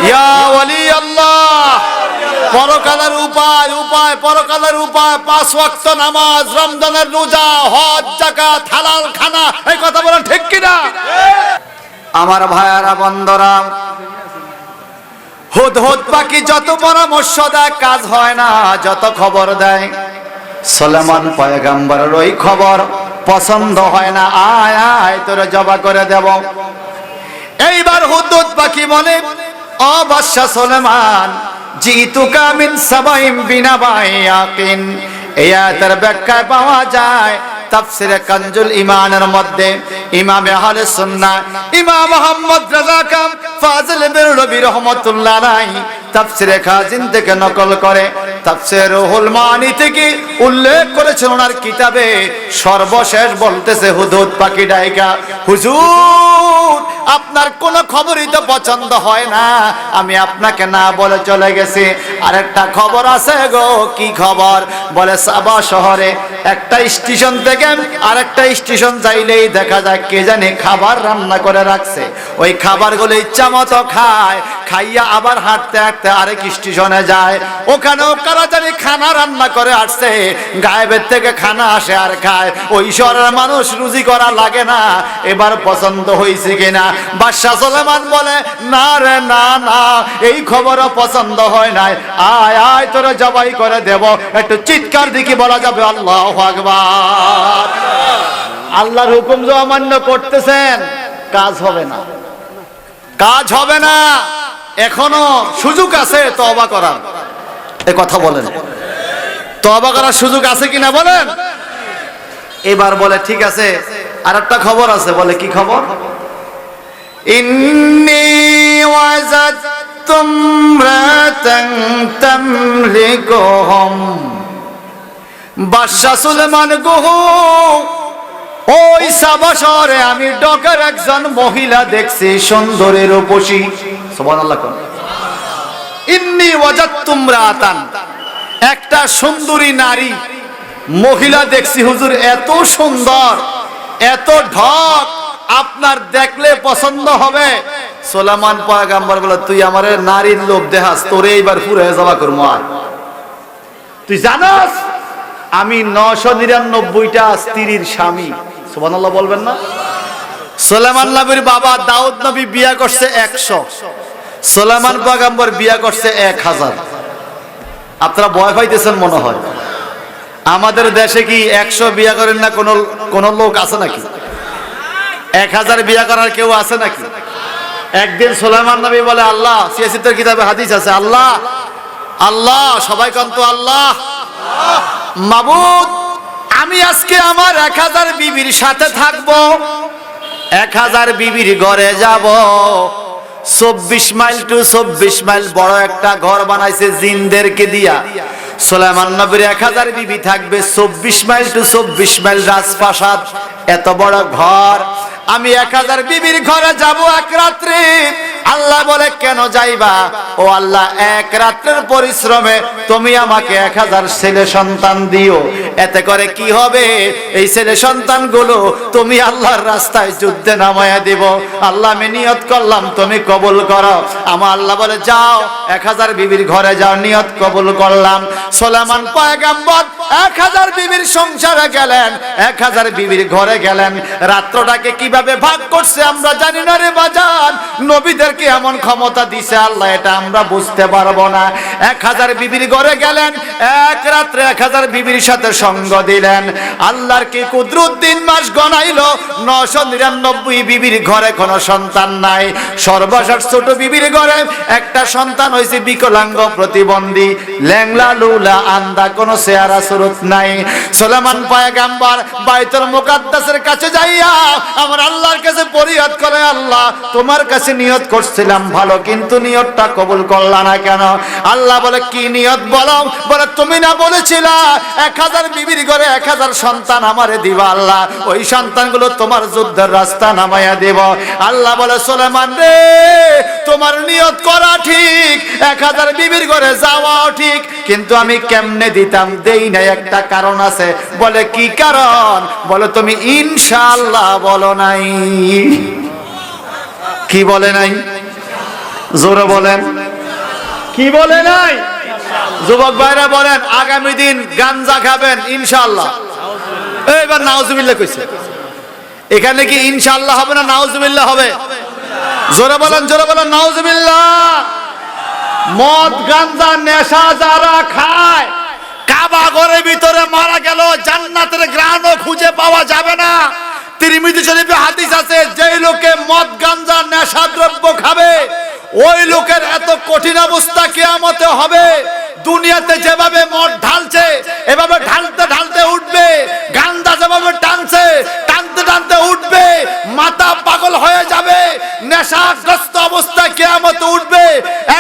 ইয়া ওয়ালি আল্লাহ। পরকালের উপায়, উপায় পরকালের উপায়, 5 ওয়াক্ত নামাজ, রমজানের রোজা, হজ, যাকাত, হালাল খানা। এই কথা বলেন ঠিক কিনা? আমার ভাইয়ারা বন্ধুরা, হুদহুদ পাখি যত পরামর্শ দেয় কাজ হয় না, যত খবর দেয় সুলাইমান পয়গম্বরের ওই খবর পছন্দ হয় না। আয় আয় তোরে জবা করে দেব। এইবার হুদহুদ পাখি বলে, ও বাদশা সুলাইমান, জিতুকা মিন সাবাইম বিনাবাই ইয়াকিন। এই আয়াতের ব্যাখ্যায় পাওয়া যায় তাফসিরে কানজুল ঈমানের মধ্যে ইমামে আহলে সুন্নাহ ইমাম মুহাম্মদ রাজা খান ফাজিল বেরলভী রাহমাতুল্লাহ আলাইহি তাফসিরে খাজিন থেকে নকল করে। তাফসির রুহুল মানি থেকে উল্লেখ করেছেন ওনার কিতাবে। সর্বশেষ বলতেছে হুদহুদ পাখি ডাইকা, হুজুর আপনার কোন খবরই তো পছন্দ হয় না, আমি আপনাকে না বলে চলে গেছি। আরেকটা খবর আছে গো। কি খবর? বলে সাবা শহরে একটা স্টেশন থেকে আরেকটা স্টেশন যাইলেই দেখা যায় কে জানে খাবার রান্না করে রাখছে। ওই খাবারগুলো ইচ্ছা মতো খায়, খাইয়া আবার হাঁটতে হাঁটতে আরেক স্টেশনে যায়, ওখানেও কারা জানি খানা রান্না করে আসছে। গায়েবের থেকে খানা আসে আর খায়। ওই শহরের মানুষ রুজি করা লাগে না, এবার পছন্দ হয়েছে কিনা? বাদশা সুলাইমান বলে, না রে না না, এই খবরও পছন্দ হয় নাই। আয় আয় তোরে জবাই করে দেব। একটু চিৎকার দিকে বলা যাবে আল্লাহু আকবার। আল্লাহর হুকুম যে অমান্য করতেছেন, কাজ হবে না, কাজ হবে না। এখনো সুযোগ আছে তওবা করার। এই কথা বলেন, তওবা করার সুযোগ আছে কিনা বলেন? এবার বলে ঠিক আছে, আরেকটা খবর আছে। বলে কি খবর? ইন্নী ওয়াজাদতুম রাতান তামলিকুহুম। বাদশা সুলাইমান গুহ, ওই সাবা শহরে আমি ডকের একজন মহিলা দেখছি, সুন্দরী রূপসী। সুবহানাল্লাহ। ইন্নী ওয়াজাদতুম রাতান, একটা সুন্দরী নারী মহিলা দেখছি হুজুর, এত সুন্দর, এত ঢক, আপনার দেখলে পছন্দ হবে। সুলাইমান পয়গম্বর বলে, তুই আমারে নারীর লোভ দেখাস, তোরে এইবার পুরে জবা করবো। আর তুই জানাস আমি 999টা স্ত্রীর স্বামী। সুবহানাল্লাহ বলবেন না? সুলাইমান নবীর বাবা দাউদ নবী বিয়া করছে 100, সুলাইমান পয়গম্বর বিয়া করছে 1000। আপনারা ভয় পাইতেছেন মনে হয়। আমাদের দেশে কি 100 বিয়া করেন না কোন লোক আছে নাকি? 1000 বিয়া করার কেউ আছে নাকি? একদিন সুলাইমান নবী বলে, আল্লাহ, সিয়াসিতের কিতাবে হাদিস আছে, আল্লাহ আল্লাহ, সবাই কন্ত আল্লাহ, মাবুদ আমি আজকে আমার 1000 বিবির সাথে থাকবো, 1000 বিবির ঘরে যাব। 24 মাইল টু 24 মাইল বড় একটা ঘর বানাইছে জিনদেরকে দিয়া। সুলাইমান নবীর 1000 বিবি থাকবে, 24 মাইল টু 24 মাইল রাজপ্রাসাদ, এত বড় ঘর। আমি 1000 বিবির ঘরে যাব এক রাত্রে। আল্লাহ বলে কেন যাইবা? ও আল্লাহ, এক রাত্রের পরিশ্রমে তুমি আমাকে 1000 ছেলে সন্তান দিও। এতে করে কি হবে? এই ছেলে সন্তানগুলো তুমি আল্লাহর রাস্তায় যুদ্ধে নামায়া দিব। আল্লাহ, আমি নিয়ত করলাম, তুমি কবুল করো। আমার আল্লাহ বলে যাও 1000 বিবির ঘরে যাও, নিয়ত কবুল করলাম। সুলাইমান পয়গম্বর 1000 বিবির সংসারে গেলেন, 1000 বিবির ঘরে গেলেন। রাত্রটাকে কিভাবে ভাগ করছে আমরা জানি না রে বাজান। নবীদেরকে এমন ক্ষমতা দিছে আল্লাহ, এটা আমরা বুঝতে পারবো না। 1000 বিবির ঘরে গেলেন, এক রাত্রে 1000 বিবির সাথে সঙ্গ দিলেন। আল্লাহর কি কুদরত, 3 মাস গণাইলো, 999 বিবির ঘরে কোনো সন্তান নাই। সর্বশেষ ছোট বিবির ঘরে একটা সন্তান হয়েছে, বিকলাঙ্গ, প্রতিবন্ধী, ল্যাংলা লুলা আন্দা, কোনো চেহারা সুরত নাই। সুলাইমান পয়গম্বর বাইতুল মুকাদ্দাসের কাছে যাইয়া আমার আল্লাহর কাছে ফরিয়াদ করে, আল্লাহ তোমার কাছে নিয়ত করছিলাম ভালো, কিন্তু নিয়তটা কবুল করলা না কেন? আল্লাহ বলে কি নিয়ত বলো? বলে তুমি না বলেছিলা 1000 বিবির ঘরে 1000 সন্তান আমারে দিবা, আল্লাহ ওই সন্তানগুলো তোমার যুদ্ধের রাস্তা নামাইয়া দেব। আল্লাহ বলে সুলাইমান রে, তোমার নিয়ত করা ঠিক, 1000 বিবির ঘরে যাওয়াও ঠিক, কিন্তু আমি কেমনে দিতাম? দেই নাই, একটা কারণ আছে। বলে কি কারণ? বলে তুমি ইনশাআল্লাহ বলো নাই। কি বলে নাই? জোরে বলেন, কি বলে নাই? যুবক ভাইরা বলেন, আগামী দিন গাঞ্জা খাবেন ইনশাআল্লাহ। এবার নাউজুবিল্লাহ কইছে, এখানে কি ইনশাআল্লাহ হবে না নাউজুবিল্লাহ হবে? জোরে বলেন, জোরে বলেন নাউজুবিল্লাহ। মদ গাঞ্জা নেশা যারা খায়, কাবা ঘরের ভিতরে মারা গেল জান্নাতের ঘ্রাণও খুঁজে পাওয়া যাবে না। তিরমিজি শরীফে হাদিস আছে, যেই লোকে মদ গাঞ্জা নেশা দ্রব্য খাবে ওই লোকের এত কঠিন অবস্থা কিয়ামতে হবে। দুনিয়াতে যেভাবে মদ ঢালছে এভাবে ঢালতে ঢালতে উঠবে, গাঞ্জা যেভাবে টানছে টানতে টানতে উঠবে, মাথা পাগল হয়ে যাবে, নেশাগ্রস্ত অবস্থায় কিয়ামতে উঠবে।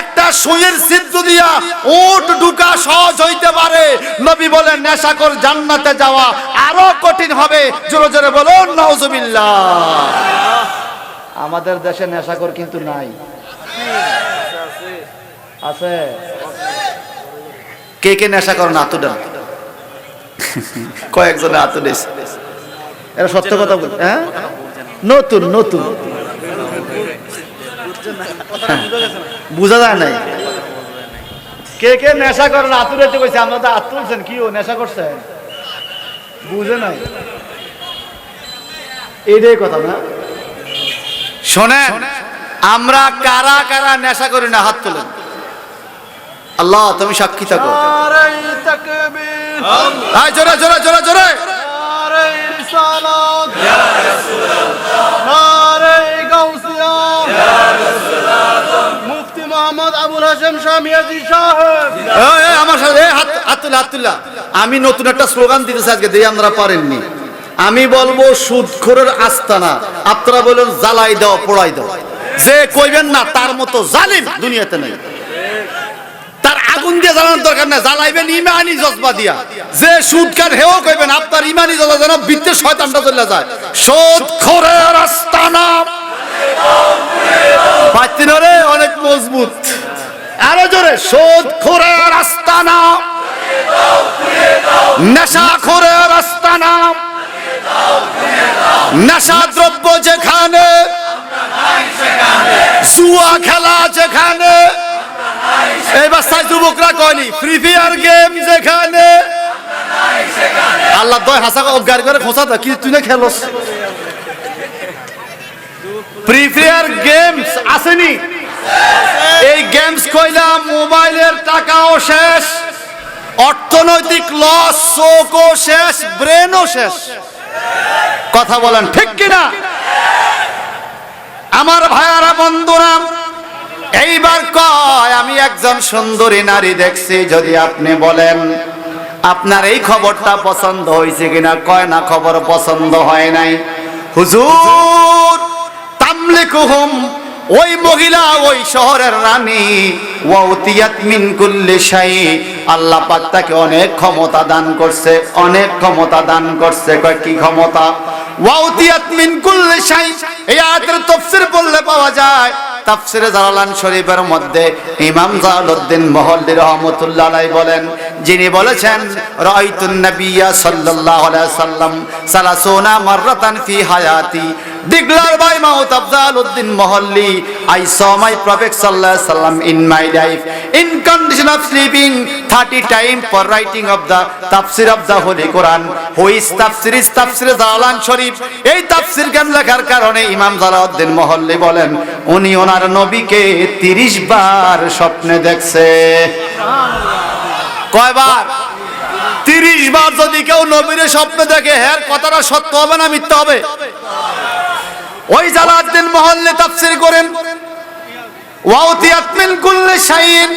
একটা সুইয়ের ছিদ্র দিয়া উট ঢুকা সহজ হইতে পারে, নবী বলেন নেশাখোর জান্নাতে যাওয়া আরো কঠিন হবে। জোরে জোরে বলুন নাউজুবিল্লাহ। আমাদের দেশে নেশাখোর কিন্তু নাই, আছে? কে কে নেশা করেন? আতুডা কয়েকজনে আতুডিস, এটা সত্য কথা বল। হ্যাঁ, নতুন নতুন বুঝা যায় নাই। কে কে নেশা করেন? আতুরাইতে কইছে, আমরা তো আত তুলছেন, কি ও নেশা করছেন? বুঝে নাই, এইটাই কথা না? শোনেন, আমরা কারা কারা নেশা করি না? হাত তোলেন। আল্লাহ তুমি সাক্ষী থাকো। জোরে জোরে জোরে জোরে। মুফতি মোহাম্মদ আবুল হাশেম শাহ মিয়াজি সাহেব, আমার সাথে আতুল্লাহ। আমি নতুন একটা স্লোগান দিতেছি আজকে, দিয়ে আপনারা পারেননি। আমি বলবো সুদখোরের আস্তানা, আপনারা বলেন জ্বালাই দাও পোড়াই দাও। যে কইবেন না তার মতো জালিম দুনিয়াতে নেই। তার আগুন দিয়ে জ্বালানোর দরকার না, জ্বালাইবেন ইমানি জজবা দিয়া। যে সুদ খান হেও কইবেন আপনার ইমানি জ্বালা যেন বিদ্যে শয়তানটা চলে যায়। সুদখোরের আস্তানা পাচ্ছিনরে অনেক মজবুত, আরো জোরে। সুদখোরের আস্তানা, নেশাখোরের আস্তানা, নেশা দ্রব্য যেখানে, জুয়া খেলা যেখানে, এই বাচ্চায় যুবকরা কয়নি, ফ্রি ফায়ার গেম যেখানে। আল্লাহ দয় হাসা অজ্ঞান করে খোঁচা দা, কি তুই না খেলোস? ফ্রি ফায়ার গেমস আসেনি? এই গেমস কইলাম মোবাইলের টাকাও শেষ, অর্থনৈতিক লস, চোখও শেষ, ব্রেনও শেষ। কথা বলেন ঠিক কিনা? আমার ভাইয়ারা বন্ধুরা, এইবার কয় আমি একজন সুন্দরী নারী দেখছি, যদি আপনি বলেন আপনার এই খবরটা পছন্দ হয়েছে কিনা, কয় না খবর পছন্দ হয় নাই। হুজুর তামলিকুহুম, ওই মহিলা ওই শহরের রানী, ওয়াউতিয়াত মিন কুল্লি শাই, আল্লাহ পাক তাকে অনেক ক্ষমতা দান করছে, অনেক ক্ষমতা দান করছে। কয় কি ক্ষমতা? ওয়াউতিয়াত মিন কুল্লি শাই, এই আয়াতের তাফসীর পড়লে পাওয়া যায়। তাফসীরে জালালান শরীফের মধ্যে ইমাম জালালউদ্দিন মহল্লি রাহমাতুল্লাহ আলাইহি বলেন, যিনি বলেছেন রাআইতুন নাবিয়্যা সাল্লাল্লাহু আলাইহি সাল্লাম সালাসুনা মাররাতান ফি হায়াতি, declare by Maut আফজালউদ্দিন মহল্লি, I saw my Prophet sallallahu alaihi wasallam in my life in condition of sleeping 30 times for writing of the tafsir of the Holy Quran. Who is tafsir is tafsir জালালান শরীফ। এই তাফসীর কেন লেখার কারণে ইমাম জালালউদ্দিন মহল্লি বলেন, উনি ওনার নবীকে 30 বার স্বপ্নে দেখছে। কয়বার? 30 বার। যদি কেউ নবীর স্বপ্নে দেখে, এর কথাটা সত্য হবে না মিথ্যা হবে? ওই জালালউদ্দিন মহল্লি তাফসীর করেন ওয়াউতিয়াত মিন কুল্লি শাইইন,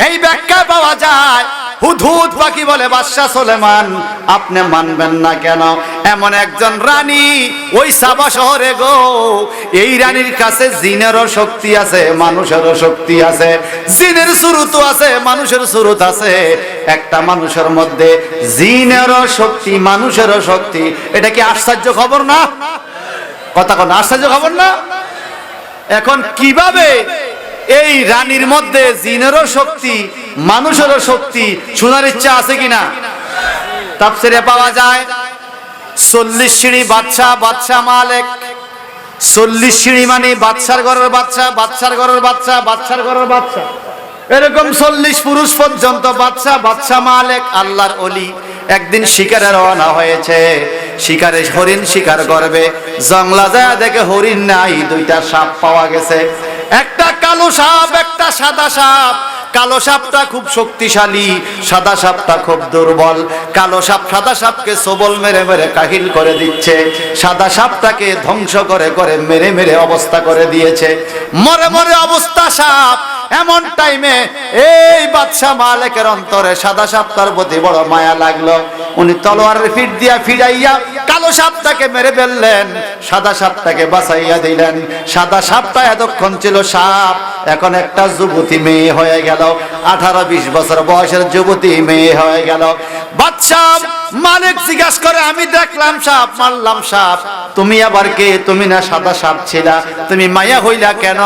এই ব্যাখ্যা পাওয়া যায়। হুদহুদ পাখি বলে বাদশা সুলেমান, আপনি মানবেন না কেন? এমন একজন রানী ওই সাবা শহরে গো, এই রানীর কাছে জিনেরও শক্তি আছে, মানুষেরও শক্তি আছে। জিনের সুরত আছে, মানুষের সুরত আছে। একটা মানুষের মধ্যে জিনেরও শক্তি, মানুষেরও শক্তি। এটা কি আশ্চর্য খবর না? কথা কোন আশ্চর্য খবর না? এখন কিভাবে এই রানীর মধ্যে জিনেরও শক্তি, মানুষেরও শক্তি, শোনার ইচ্ছা আছে কিনা? তাফসীরে পাওয়া যায় 40 সিঁড়ি বাদশা, বাদশা মালিক। 40 সিঁড়ি মানে বাদশার ঘরের বাদশা, বাদশার ঘরের বাদশা, বাদশার ঘরের বাদশা, এরকম 40 পুরুষ পর্যন্ত বাদশা, বাদশা মালিক, আল্লাহর ওলি। একদিন শিকারে রওনা হয়েছে, শিকারে হরিণ শিকার করবে। জঙ্গলা যায় দেখে হরিণ নাই, দুইটা সাপ পাওয়া গেছে, একটা কালো সাপ, একটা সাদা সাপ। কালো সাপটা খুব শক্তিশালী, সাদা সাপটা খুব দুর্বল। কালো সাপ সাদা সাপকে সবল মেরে মেরে কাহিল করে দিচ্ছে, সাদা সাপটাকে ধ্বংস করে করে মেরে মেরে অবস্থা করে দিয়েছে, মরে মরে অবস্থা সাপ। এমন টাইমে এই বাদশা মালিকের অন্তরে সাদা সাপটার প্রতি বড় মায়া লাগলো। উনি তলোয়ারের ফিট দিয়া ফিরাইয়া কালো সাপটাকে মেরে ফেললেন, সাদা সাপটাকে বাঁচাইয়া দিলেন। সাদা সাপটা এতক্ষণ ছিল সাপ, এখন একটা যুবতী মেয়ে হয়ে গেল, 18-20 বছর বয়সের যুবতী মেয়ে হয়ে গেল। বাদশা মালিক জিজ্ঞাসা করে, আমি দেখলাম সাপ, মারলাম সাপ, তুমি আবার কে? তুমি না সাদা সাপ ছিলা, তুমি মাইয়া হইলা কেন?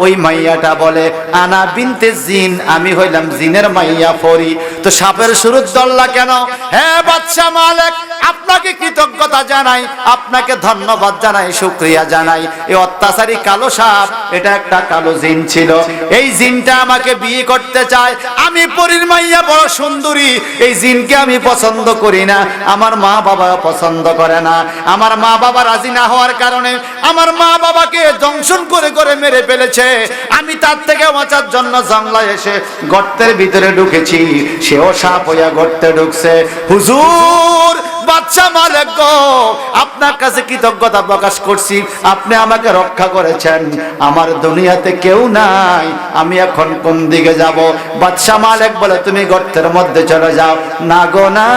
ওই মাইয়াটা বলে, আনা বিনতে জিন, আমি হইলাম জিনের মাইয়া ফরি। তো সাপের শুরুত ধরলা কেন? হ্যাঁ বাদশা মালিক, আপনাকে কৃতজ্ঞতা জানাই, আপনাকে ধন্যবাদ জানাই, শুকরিয়া জানাই। এই অত্যাচারী কালো সাপ, এটা একটা কালো জিন ছিল। এই জিনটা আমাকে বিয়ে করতে চায়। আমি পরীর মাইয়া, বড় সুন্দরী, এই জিনকে আমি পছন্দ করি না, আমার মা বাবা পছন্দ করে না। আমার মা বাবা রাজি না হওয়ার কারণে আমার মা বাবাকে দংশন করে করে মেরে ফেলেছে। আমি তার থেকে বাঁচার জন্য জঙ্গলায় এসে গর্তের ভিতরে ঢুকেছি, সেও সাপ হইয়া গর্তে ঢুকছে। হুজুর বাদশা মালিক গো, আপনার কাছে কৃতজ্ঞতা প্রকাশ করছি, আপনি আমাকে রক্ষা করেছেন, আমার দুনিয়াতে কেউ নাই, আমি এখন কোন দিকে যাব? বাদশা মালিক বলে, তুমি গর্তের মধ্যে চলে যাও। না গো না,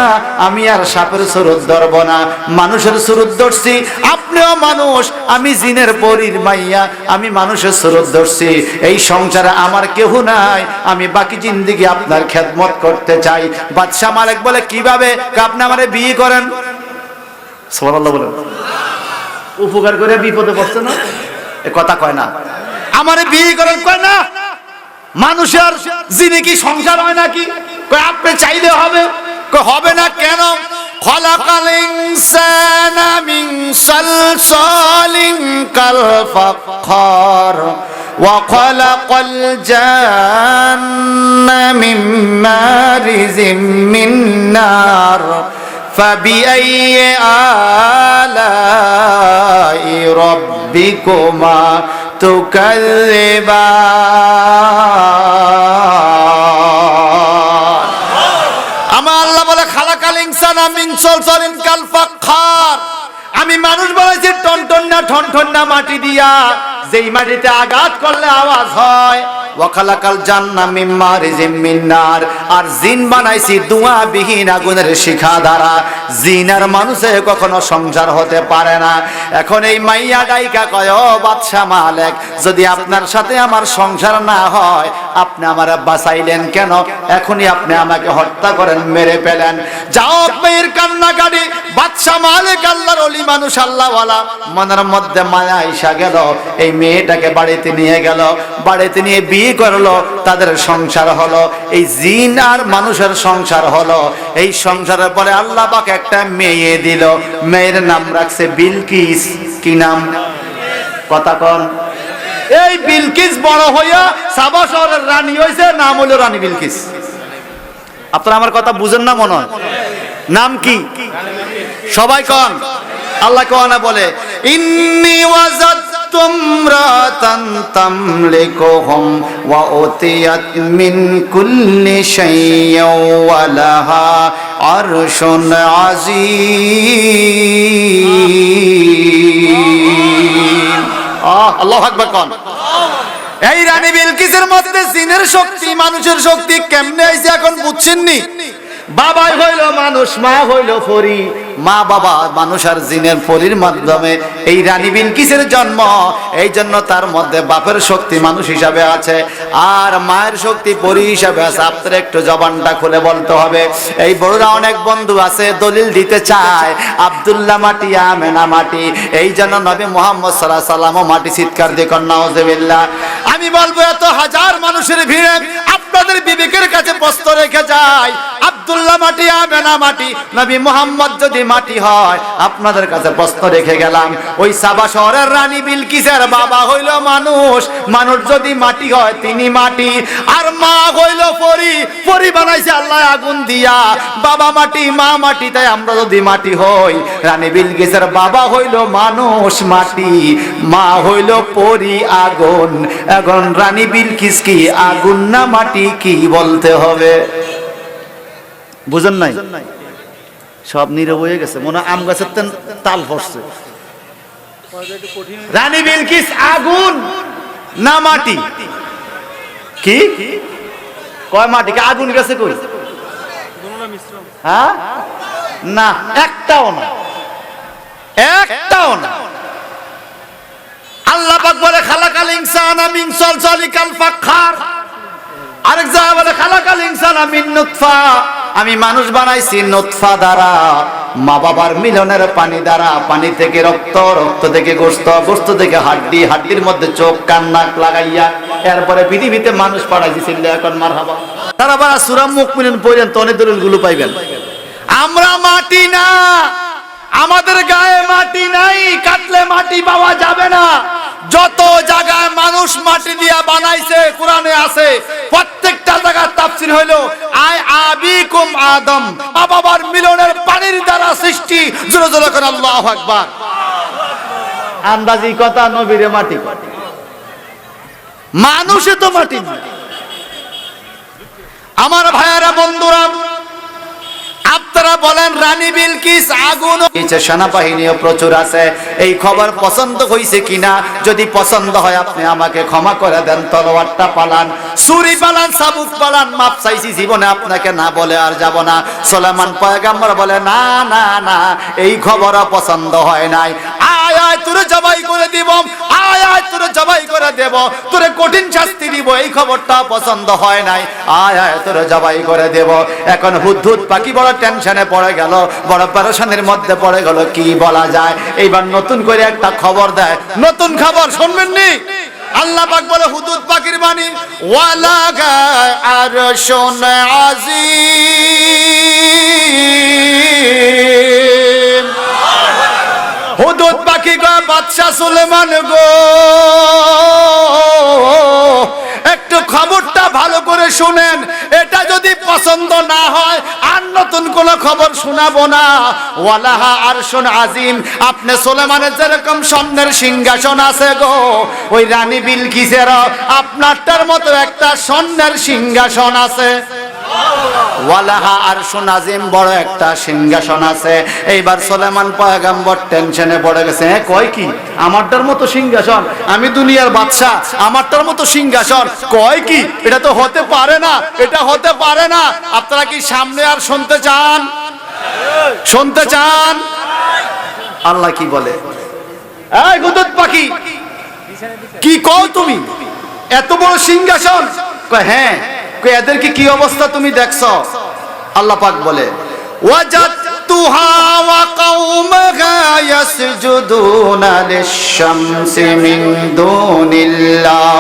আমি আর সাপের সুরত ধরব না, মানুষের সুরত ধরছি। আপনিও মানুষ, আমি জিনের পরীর মাইয়া, আমি মানুষের সুরত ধরছি। এই সংসারে আমার কেউ নাই, আমি বাকি জিন্দেগি আপনার খেদমত করতে চাই। বাদশা মালিক বলে, কিভাবে? আপনি আমারে বিয়ে করেন। সুবহানাল্লাহ বলেন। উপকার করে বিপদে পড়ছে না, এ কথা কয় না। আমারে বিয়ে করেন, কয় না। মানুষের জিনে কি সংসার হয় নাকি? কয় আপনি চাইলে হবে। কয় হবে না কেন? খলাকাল ইনসানা মিন সালসালিন কাল ফাখর ওয়া খলাকাল জান্না মিন মারিজিম মিন নার فبأي آلاء ربكما تكذبان আমার আল্লাহ বলে, খালাকাল ইনসানা মিন সালসালিন কাল ফাখর, আমি মানুষ বানাইছি টনটন্না ঠনঠন্না মাটি দিয়া, যেই মাটিতে আঘাত করলে আওয়াজ হয়, ওয়া খালাকাল জান্না মিন মারিজিম মিন নার, আর জিন বানাইছি ধোঁয়াবিহীন আগুনের শিখা দ্বারা। জিন আর মানুষে কখনো সংসার হতে পারে না। এখন এই মাইয়া ডাইকা কয়, ও বাদশা মালিক, যদি আপনার সাথে আমার সংসার না হয় আপনি আমারে বাঁচাইলেন কেন? এখনই আপনি আমাকে হত্যা করেন, মেরে ফেলেন। যাও মেয়ের কান্নাকাটি। বাদশা মালিক আল্লাহর ওলি মানুষ, আল্লাহওয়ালা, মনের মধ্যে মায়া আইসা গেল। এই মেয়েটাকে বাড়িতে নিয়ে গেল, বাড়িতে নিয়ে বিয়ে করলো, তাদের সংসার হলো। এই জিন আর মানুষের সংসার হলো। এই সংসারের পরে আল্লাহ পাক একটা মেয়ে দিল। মেয়ের নাম রাখছে বিলকিস। কি নাম? কথা কন। এই বিলকিস বড় হইয়া সাবা শহরের রানী হয়েছে, নাম হলো রানী বিলকিস। আপনারা আমার কথা বুঝেন না মনে হয়? নাম কি? সবাই কন। আল্লাহ কোরআনে বলে, ইন্নী ওয়াজাদতু ইমরাতান তামলিকুহুম ওয়া উতিয়াত মিন কুল্লি শাইইন ওয়া লাহা আরশুন আযীম। আল্লাহু আকবার কোন। এই রানী বিলকিসের মধ্যে জিনের শক্তি, মানুষের শক্তি কেমনে আইছে এখন বুঝছেননি? বাবাই হইল মানুষ, মা হইল পরী। মা বাবা মানুষ আর জিনের পরীর মাধ্যমে এই রানী বিলকিসের জন্ম। এই জন্য তার মধ্যে বাপের শক্তি মানুষ হিসাবে আছে, আর মায়ের শক্তি পরী হিসাবে আছে। আপনার একটু জবানটা খুলে বলতে হবে। এই বড়রা অনেক বন্ধু আছে দলিল দিতে চায় আব্দুল্লাহ মাটি, আমেনা মাটি। এই জন্য নবী মুহাম্মদ সাল্লাল্লাহু আলাইহি ওয়াসাল্লাম মাটি চিৎকার দিয়ে কন্যা নাউজুবিল্লাহ। আমি বলবো এত হাজার মানুষের ভিড়ে আপনাদের বিবেকের কাছে প্রশ্ন রেখে যায়, আব্দুল্লাহ মাটি, আমেনা মাটি, নবী মুহাম্মদ যদি মাটি হয়, আপনাদের কাছে প্রশ্ন রেখে গেলাম, ওই সাবা শহরের রানী বিলকিসের বাবা হইল মানুষ। মানুষ যদি মাটি হয় তিনি মাটি, আর মা হইল পরী। পরী বানাইছে আল্লাহ আগুন দিয়া। বাবা মাটি, মা মাটি, তাই আমরা যদি মাটি হই, রানী বিলকিসের বাবা হইল মানুষ মাটি, মা হইল পরী আগুন। এখন রানী বিলকিস কি আগুন না মাটি, কি বলতে হবে? বুঝেন নাই? সব নীরব হয়ে গেছে, মনে আম গাছের তাল পড়ছে। রানী বিলকিস আগুন না মাটি? কি কয় মাটি? আগুন গেছে কই? হ্যাঁ না, একটাও না, একটাও না। আল্লাহ পাক বলে খালাকাল ইনসানা মিন সালসালিকাল ফাখখার। আরেক জায়গায় বলে খালাকাল ইনসানা মিন নুতফা। আমি মানুষ বানাইছি নুতফা দ্বারা, মা বাবার মিলনের পানি দ্বারা। পানি থেকে রক্ত, রক্ত থেকে গোশত, গোশত থেকে হাড্ডি, হাড্ডির মধ্যে চোখ, কান, নাক লাগাইয়া এরপরে পৃথিবীতে মানুষ পাঠাইছি। চিল্লা এখন মারহাবা। তারা বারা সূরা মুমিনুন পড়েন তো অনেক দলিলগুলো পাইবেন। আমরা মাটি না, আমাদের গায়ে মাটি নাই, কাটলে মাটি পাওয়া যাবে না। যত জায়গায় মানুষ মাটি দিয়া বানাইছে কোরআনে আছে, প্রত্যেকটা জায়গায় তাফসীর হইলো আই আবিকুম আদম, বাবার মিলনের পানির দ্বারা সৃষ্টি। জোরে জোরে করে আল্লাহু আকবার। আন্দাজি কথা, নবীরে মাটি, মানুষে তো মাটি না। আমার ভাইয়েরা, বন্ধুরা, আপনারা বলেন রানী বিলকিস আগুন, সেনাবাহিনীও প্রচুর আছে। এই খবর পছন্দ হয়েছে কিনা? যদি পছন্দ হয় আপনি আমাকে ক্ষমা করে দেন। তলোয়ারটা পালান, ছুরি পালান, চাবুক পালান, মাপ চাইছি, জীবনে আপনাকে না বলে আর যাব না। সুলাইমান পয়গম্বর বলে না না না, এই খবরও পছন্দ হয় নাই। আয় আয় তোরে জবাই করে দিব, আয় আয় তোরে জবাই করে দেব, তোরে কঠিন শাস্তি দিব। এই খবরটা পছন্দ হয় নাই। আয় আয় তোরে জবাই করে দেব। এখন হুদহুদ পাখি বড় টেনশনে পড়ে গেল, বড় পেরেশানির মধ্যে পড়ে গেল। কি বলা যায়? এইবার নতুন করে একটা খবর দেয়। নতুন খবর শুনবেন নি? আল্লাহ পাক বলে হুদহুদ পাখির বাণী, ওয়ালাগা আরশুন আযীম। হুদহুদ পাখি গো, বাদশা সুলেমান গো, একটু খবরটা ভালো করে শুনেন। এটা যদি পছন্দ না হয় আর নতুন কোন খবর শোনাবো না। ওয়ালাহা আরশুন আযীম। আপনি সুলেমানের যেরকম স্বর্ণের সিংহাসন আছে গো, ওই রানী বিলকিসের আপনারটার মতো একটা স্বর্ণের সিংহাসন আছে। ওয়ালাহা আরশুন আযীম, বড় একটা সিংহাসন আছে। এইবার সুলাইমান পয়গম্বর টেনশনে পড়ে গেছে, কয় কি আমারটার মতো সিংহাসন, আমি দুনিয়ার বাদশা, আমারটার মতো সিংহাসন, কয় কি এটা তো হতে পারে না, এটা হতে পারে না। আপনারা কি সামনে আর শুনতে চান? শুনতে চান? আল্লাহ কি বলে, এই হুদুদ পাখি কি কও তুমি, এত বড় সিংহাসন? কয় হ্যাঁ। কয় এদেরকে কি অবস্থা তুমি দেখছো? আল্লাহ পাক বলে ওয়াজাদতুহা ওয়া কওমাহা ইয়াসজুদুনা লিশ-শামসি মিন দুনিল্লাহ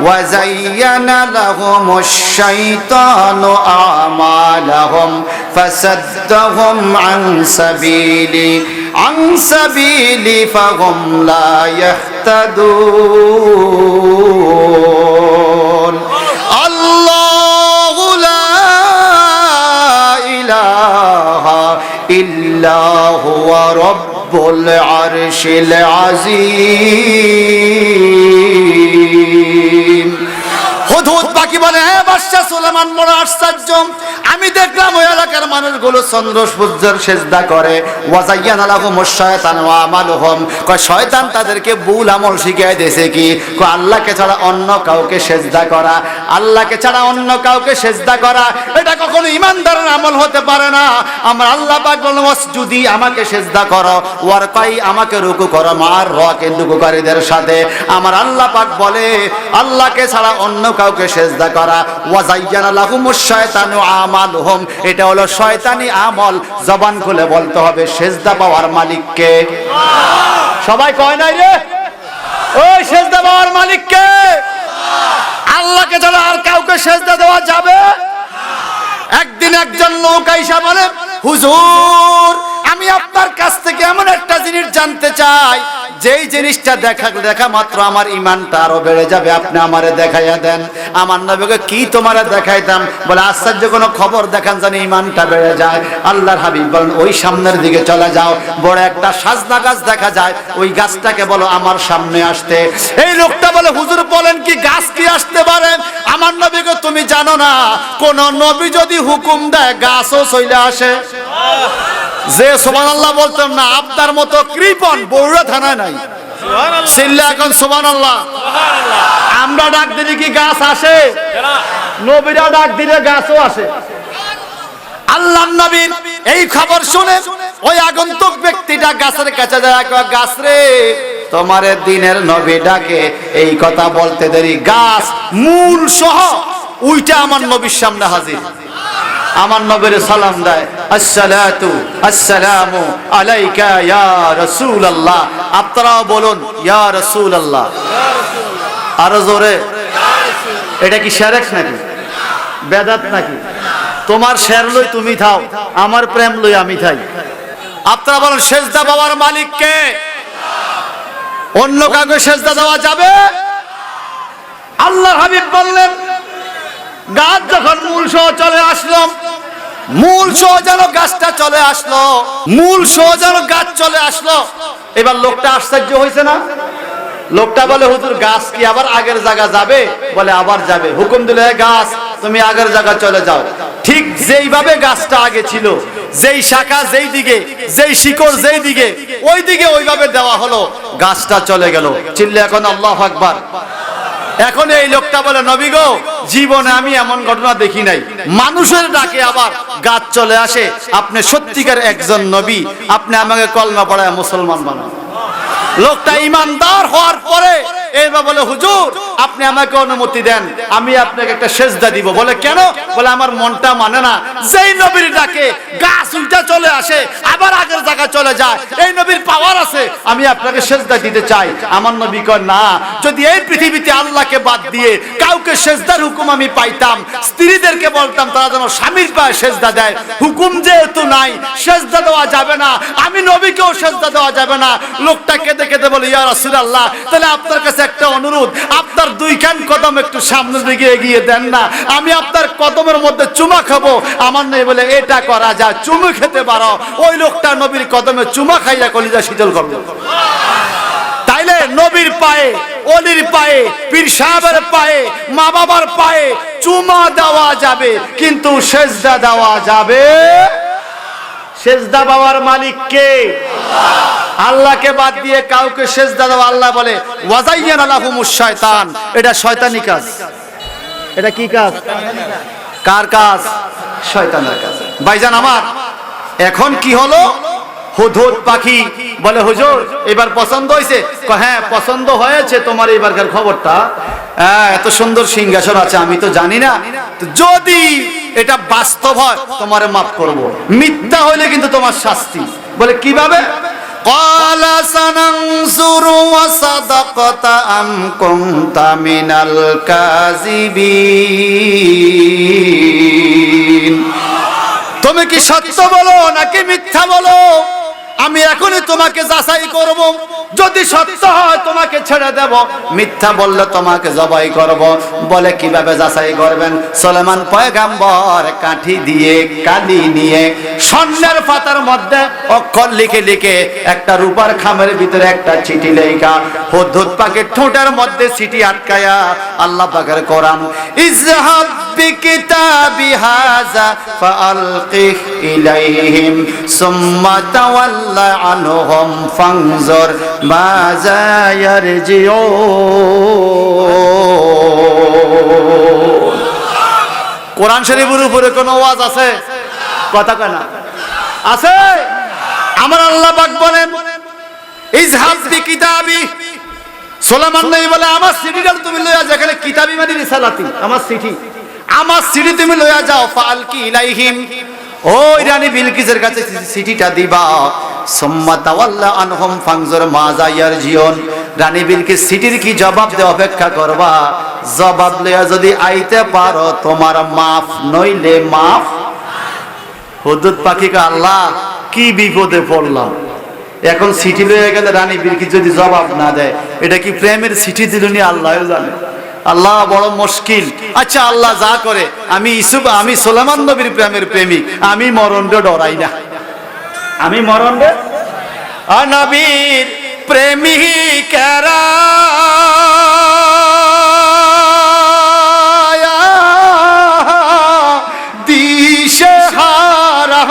ওয়া যায়্যানা লাহুমুশ শাইতানু আমালাহুম ফাসাদ্দাহুম আন সাবিলি ফাহুম লা ইয়াহতাদুন। আল্লাহু লা ইলাহা ইল্লা হুয়া রাব্বুল আরশিল আযীম। হুদহুদ পাখি বলে, হ্যাঁ বাদশা সুলাইমান, বড় আশ্চর্য, আমি দেখলাম ওই এলাকার মানুষগুলো চন্দ্র সূর্যের সেজদা করে। ওয়াজাইয়ানা লাহুমুশ শায়তানু আমালুহুম, কয় শয়তান তাদেরকে ভুল আমল শিখিয়ে দিয়েছে কি, কয় আল্লাহকে ছাড়া অন্য কাউকে সেজদা করা, আল্লাহকে ছাড়া অন্য কাউকে সেজদা করা এটা কখনো ঈমানদারের আমল হতে পারে না। আমার আল্লাহ পাক বলেন ওয়াসজুদি, আমাকে সেজদা করো, ওয়ারকাই, আমাকে রুকু করো, মার রাকিন, রুকুকারীদের সাথে। আমার আল্লাহ পাক বলে আল্লাহকে ছাড়া অন্য কাউকে সেজদা করা। ওয়াজাইয়ানা লাহুমুশ শায়তানু আমালুহুম, এটা হলো শয়তানি আমল। জবান খুলে বলতে হবে সেজদা পাওয়ার মালিককে। সবাই কয় নাই রে, ওই সেজদা পাওয়ার মালিককে। আল্লাহকে ছাড়া আর কাউকে সেজদা দেওয়া যাবে? একদিন একজন লোক আইসা বলে, হুজুর আমি আপনার কাছ থেকে এমন একটা জিনিস জানতে চাই, যেই জিনিসটা দেখা মাত্র আমার ঈমানটা আরো বেড়ে যাবে, আপনি আমারে দেখাইয়া দেন। আমার নবীকে কি তোমারে দেখাইতাম? বলে আশ্চর্য কোনো খবর দেখান জানি ঈমানটা বেড়ে যায়। আল্লাহর হাবিব বলেন ওই সামনের দিকে চলে যাও, বড় একটা সাজনা গাছ দেখা যায়, ওই গাছটাকে বলো আমার সামনে আসতে। এই লোকটা বলে হুজুর বলেন কি গাছ কি আসতে পারে? আমার নবীকে তুমি জানো না, কোন নবী যদি হুকুম দেয় গাছও চলে আসে। যে সুবহানাল্লাহ বলতাম না, আপনার মতো কৃপণ বউরা থানা নাই। সিল্লা এখন সুবহানাল্লাহ। আমরা ডাক দিলে কি গাছ আসে? নবীরা ডাক দিলে গাছও আসে। আল্লাহর নবীর এই খবর শুনে ওই আগন্তুক ব্যক্তিটা গাছের কাছে যায়, গাছ রে তোমারে দিনের নবী ডাকে, এই কথা বলতে দেরি গাছ মূল সহ উইটা আমার নবীর সামনে হাজির। আমার নবীর সালাম দেয়, আসসালাতু আসসালামু আলাইকা ইয়া রাসূলুল্লাহ। আপনারাও বলুন ইয়া রাসূলুল্লাহ, আরো জোরে। এটা কি শিরক নাকি বেদাত নাকি? তোমার শের লই তুমি থাও, আমার প্রেম লই আমি থাই। আপনারা বলুন সেজদা পাওয়ার মালিক কে? অন্য কাউকে সেজদা দেওয়া যাবে? আল্লাহর হাবিব বললেন গাছ যখন মূল সহ চলে আসলো, মূল সহ যেন গাছটা চলে আসলো, মূল সহ যেন গাছ চলে আসলো। এবার লোকটা আশ্চর্য হয়েছে না? লোকটা বলে হুজুর গাছ কি আবার আগের জায়গা যাবে? বলে আবার যাবে। হুকুম দিলে গাছ তুমি আগের জায়গা চলে যাও। ঠিক যেইভাবে গাছটা আগে ছিল, যেই শাখা যেই দিকে, যেই শিকড় যেই দিকে, ওই দিকে ওইভাবে দেওয়া হলো, গাছটা চলে গেল। চিল্লে এখন আল্লাহু আকবার। এখন এই লোকটা বলে নবী গো, জীবনে আমি এমন ঘটনা দেখি নাই, মানুষের ডাকে আবার গাছ চলে আসে। আপনি সত্যিকার একজন নবী, আপনি আমাকে কলমা পড়ায় মুসলমান বানান। লোকটা ইমানদার হওয়ার পরে এবার বলে হুজুর আপনি আমাকে অনুমতি দেন, আমি আপনাকে একটা সেজদা দিব। বলে কেন? বলে আমার মনটা মানে না, যেই নবীর ডাকে গাছ উল্টা চলে আসে আবার আগের জায়গায় চলে যায়, এই নবীর পাওয়ার আছে, আমি আপনাকে সেজদা দিতে চাই। আমার নবী কয় না, যদি এই পৃথিবীতে আল্লাহকে বাদ দিয়ে কাউকে সেজদার হুকুম আমি পাইতাম, স্ত্রীদেরকে বলতাম তারা যেন স্বামীর পায়ে সেজদা দেয়। হুকুম যেহেতু নাই, সেজদা দেওয়া যাবে না, আমি নবীকেও সেজদা দেওয়া যাবে না। লোকটা কেঁদে কেঁদে বলে ইয়া রাসূলুল্লাহ, তাহলে আপনার কাছে একটা অনুরোধ, আপনার দুইখান কদম একটু সামনের দিকে এগিয়ে দেন না, আমি আপনার কদমের মধ্যে চুমা খাবো। আমার নবী বলে এটা করা যায়, চুমু খেতে পারো। ওই লোকটা নবীর কদমে চুমা খাইয়া কলিজা শীতল করলো। তাইলে নবীর পায়ে অলির পায়ে, পীর সাহেবের পায়ে, মা বাবার পায়ে চুমা দেওয়া যাবে, কিন্তু সেজদা দেওয়া যাবে। সেজদা পাওয়ার মালিক কে? আল্লাহকে বাদ দিয়ে কাউকে সেজদা দেওয়া, আল্লাহ বলে ওয়াজাইয়ানা লাহুমুশ শয়তান, এটা শয়তানি কাজ। এটা কি কাজ? কার কাজ? শয়তানের কাজ। ভাইজান আমার, এখন কি হলো? হুদহুদ পাখি বলে হুজুর এবার পছন্দ হয়েছে? হ্যাঁ পছন্দ হয়েছে, তোমার এবারকার খবরটা। এত সুন্দর সিংহাসন আছে, আমি তো জানি না। যদি এটা বাস্তব হয় তোমারে মাফ করব, মিথ্যা হইলে কিন্তু তোমার শাস্তি। বলে কিভাবে? قال سننظر وصدقت أم كنت من الكاذبين। তুমি কি সত্য বলো নাকি মিথ্যা বলো, আমি এখনই তোমাকে যাচাই করব। যদি সত্য হয় তোমাকে ছেড়ে দেব, মিথ্যা বললে তোমাকে জবাই করব। বলে কিভাবে যাচাই করবেন? সুলাইমান পয়গম্বর কাঠি দিয়ে কালি নিয়ে স্বর্ণের পাতার মধ্যে অক্ষর লিখে লিখে একটা রূপার খামের ভিতরে একটা চিঠি লেখা হুদহুদ পাখির ঠোঁটের মধ্যে চিঠি আটকায়া আল্লাহ পাকের কোরআন ইজহাব বিকিতাবি হাযা ফাআলকিহ ইলাইহিম সুম্মা তাওয়াল্লা আনহুম ফানজুর মাযা ইয়ারজিউন। কোরআন শরীফের উপরে কোন ওয়াজ আছে? কথা কয় না আছে? আমার আল্লাহ পাক বলেন ইজহাব বিকিতাবি। সুলাইমান নবী বলে আমার চিঠিটা তুমি লইয়া যাও, এখানে কিতাবি মানে রিসালাতি, আমার চিঠি, আমার চিঠি তুমি লইয়া যাও। ফালকি ইলাইহিম, ওই রানী বিলকিসের কাছে চিঠিটা দিবা। সুম্মা তাওয়াল্লা আনহুম ফানজুর মাযা ইয়ারজিউন। রানী বিলকিস চিঠির কি জবাব দে অপেক্ষা করবা। জবাব লইয়া যদি আইতে পারো তোমার মাফ, নইলে মাফ। হুদহুদ পাখিকে আল্লাহ কি বিপদে পড়লাম, এখন চিঠি লইয়া গেলে রানী বিলকিস যদি জবাব না দেয়, এটা কি প্রেমের চিঠি দিল নি আল্লাহ জানে। আল্লাহ বড় মুশকিল। আচ্ছা আল্লাহ যা করে, আমি সুলাইমান নবীর প্রেমের প্রেমিক, আমি মরণে ডরাই না, আমি মরণে। আর নবীর প্রেমিকেরা দিশে হারা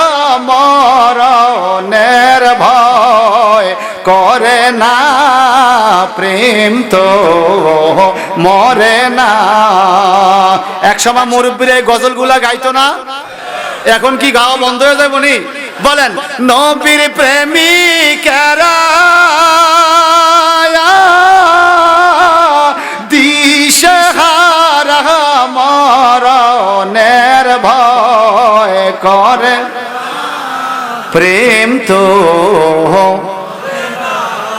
মরণের ভয় করে না, প্রেম তো মরে না। একসময় মুরব্বীরা এই গজলগুলা গাইতো না, এখন কি গাওয়া বন্ধ হয়ে যায়? বনি বলেন নবীর প্রেমিকেরা দিশেহারা মরণের ভয় করে, প্রেম তো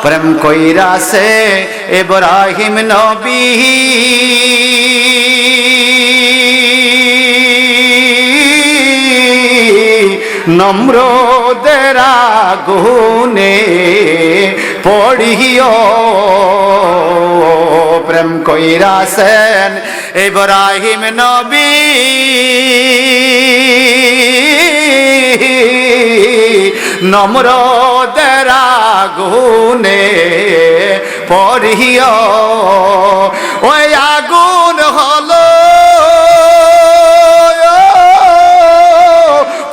প্রেম কইরা সে ইব্রাহিম নবী নম্রদের আগুনে পড়িও, প্রেম কইরা সেন ইব্রাহিম নবী নম্রদের আগুনে পড়িও। ওই আগুন হলো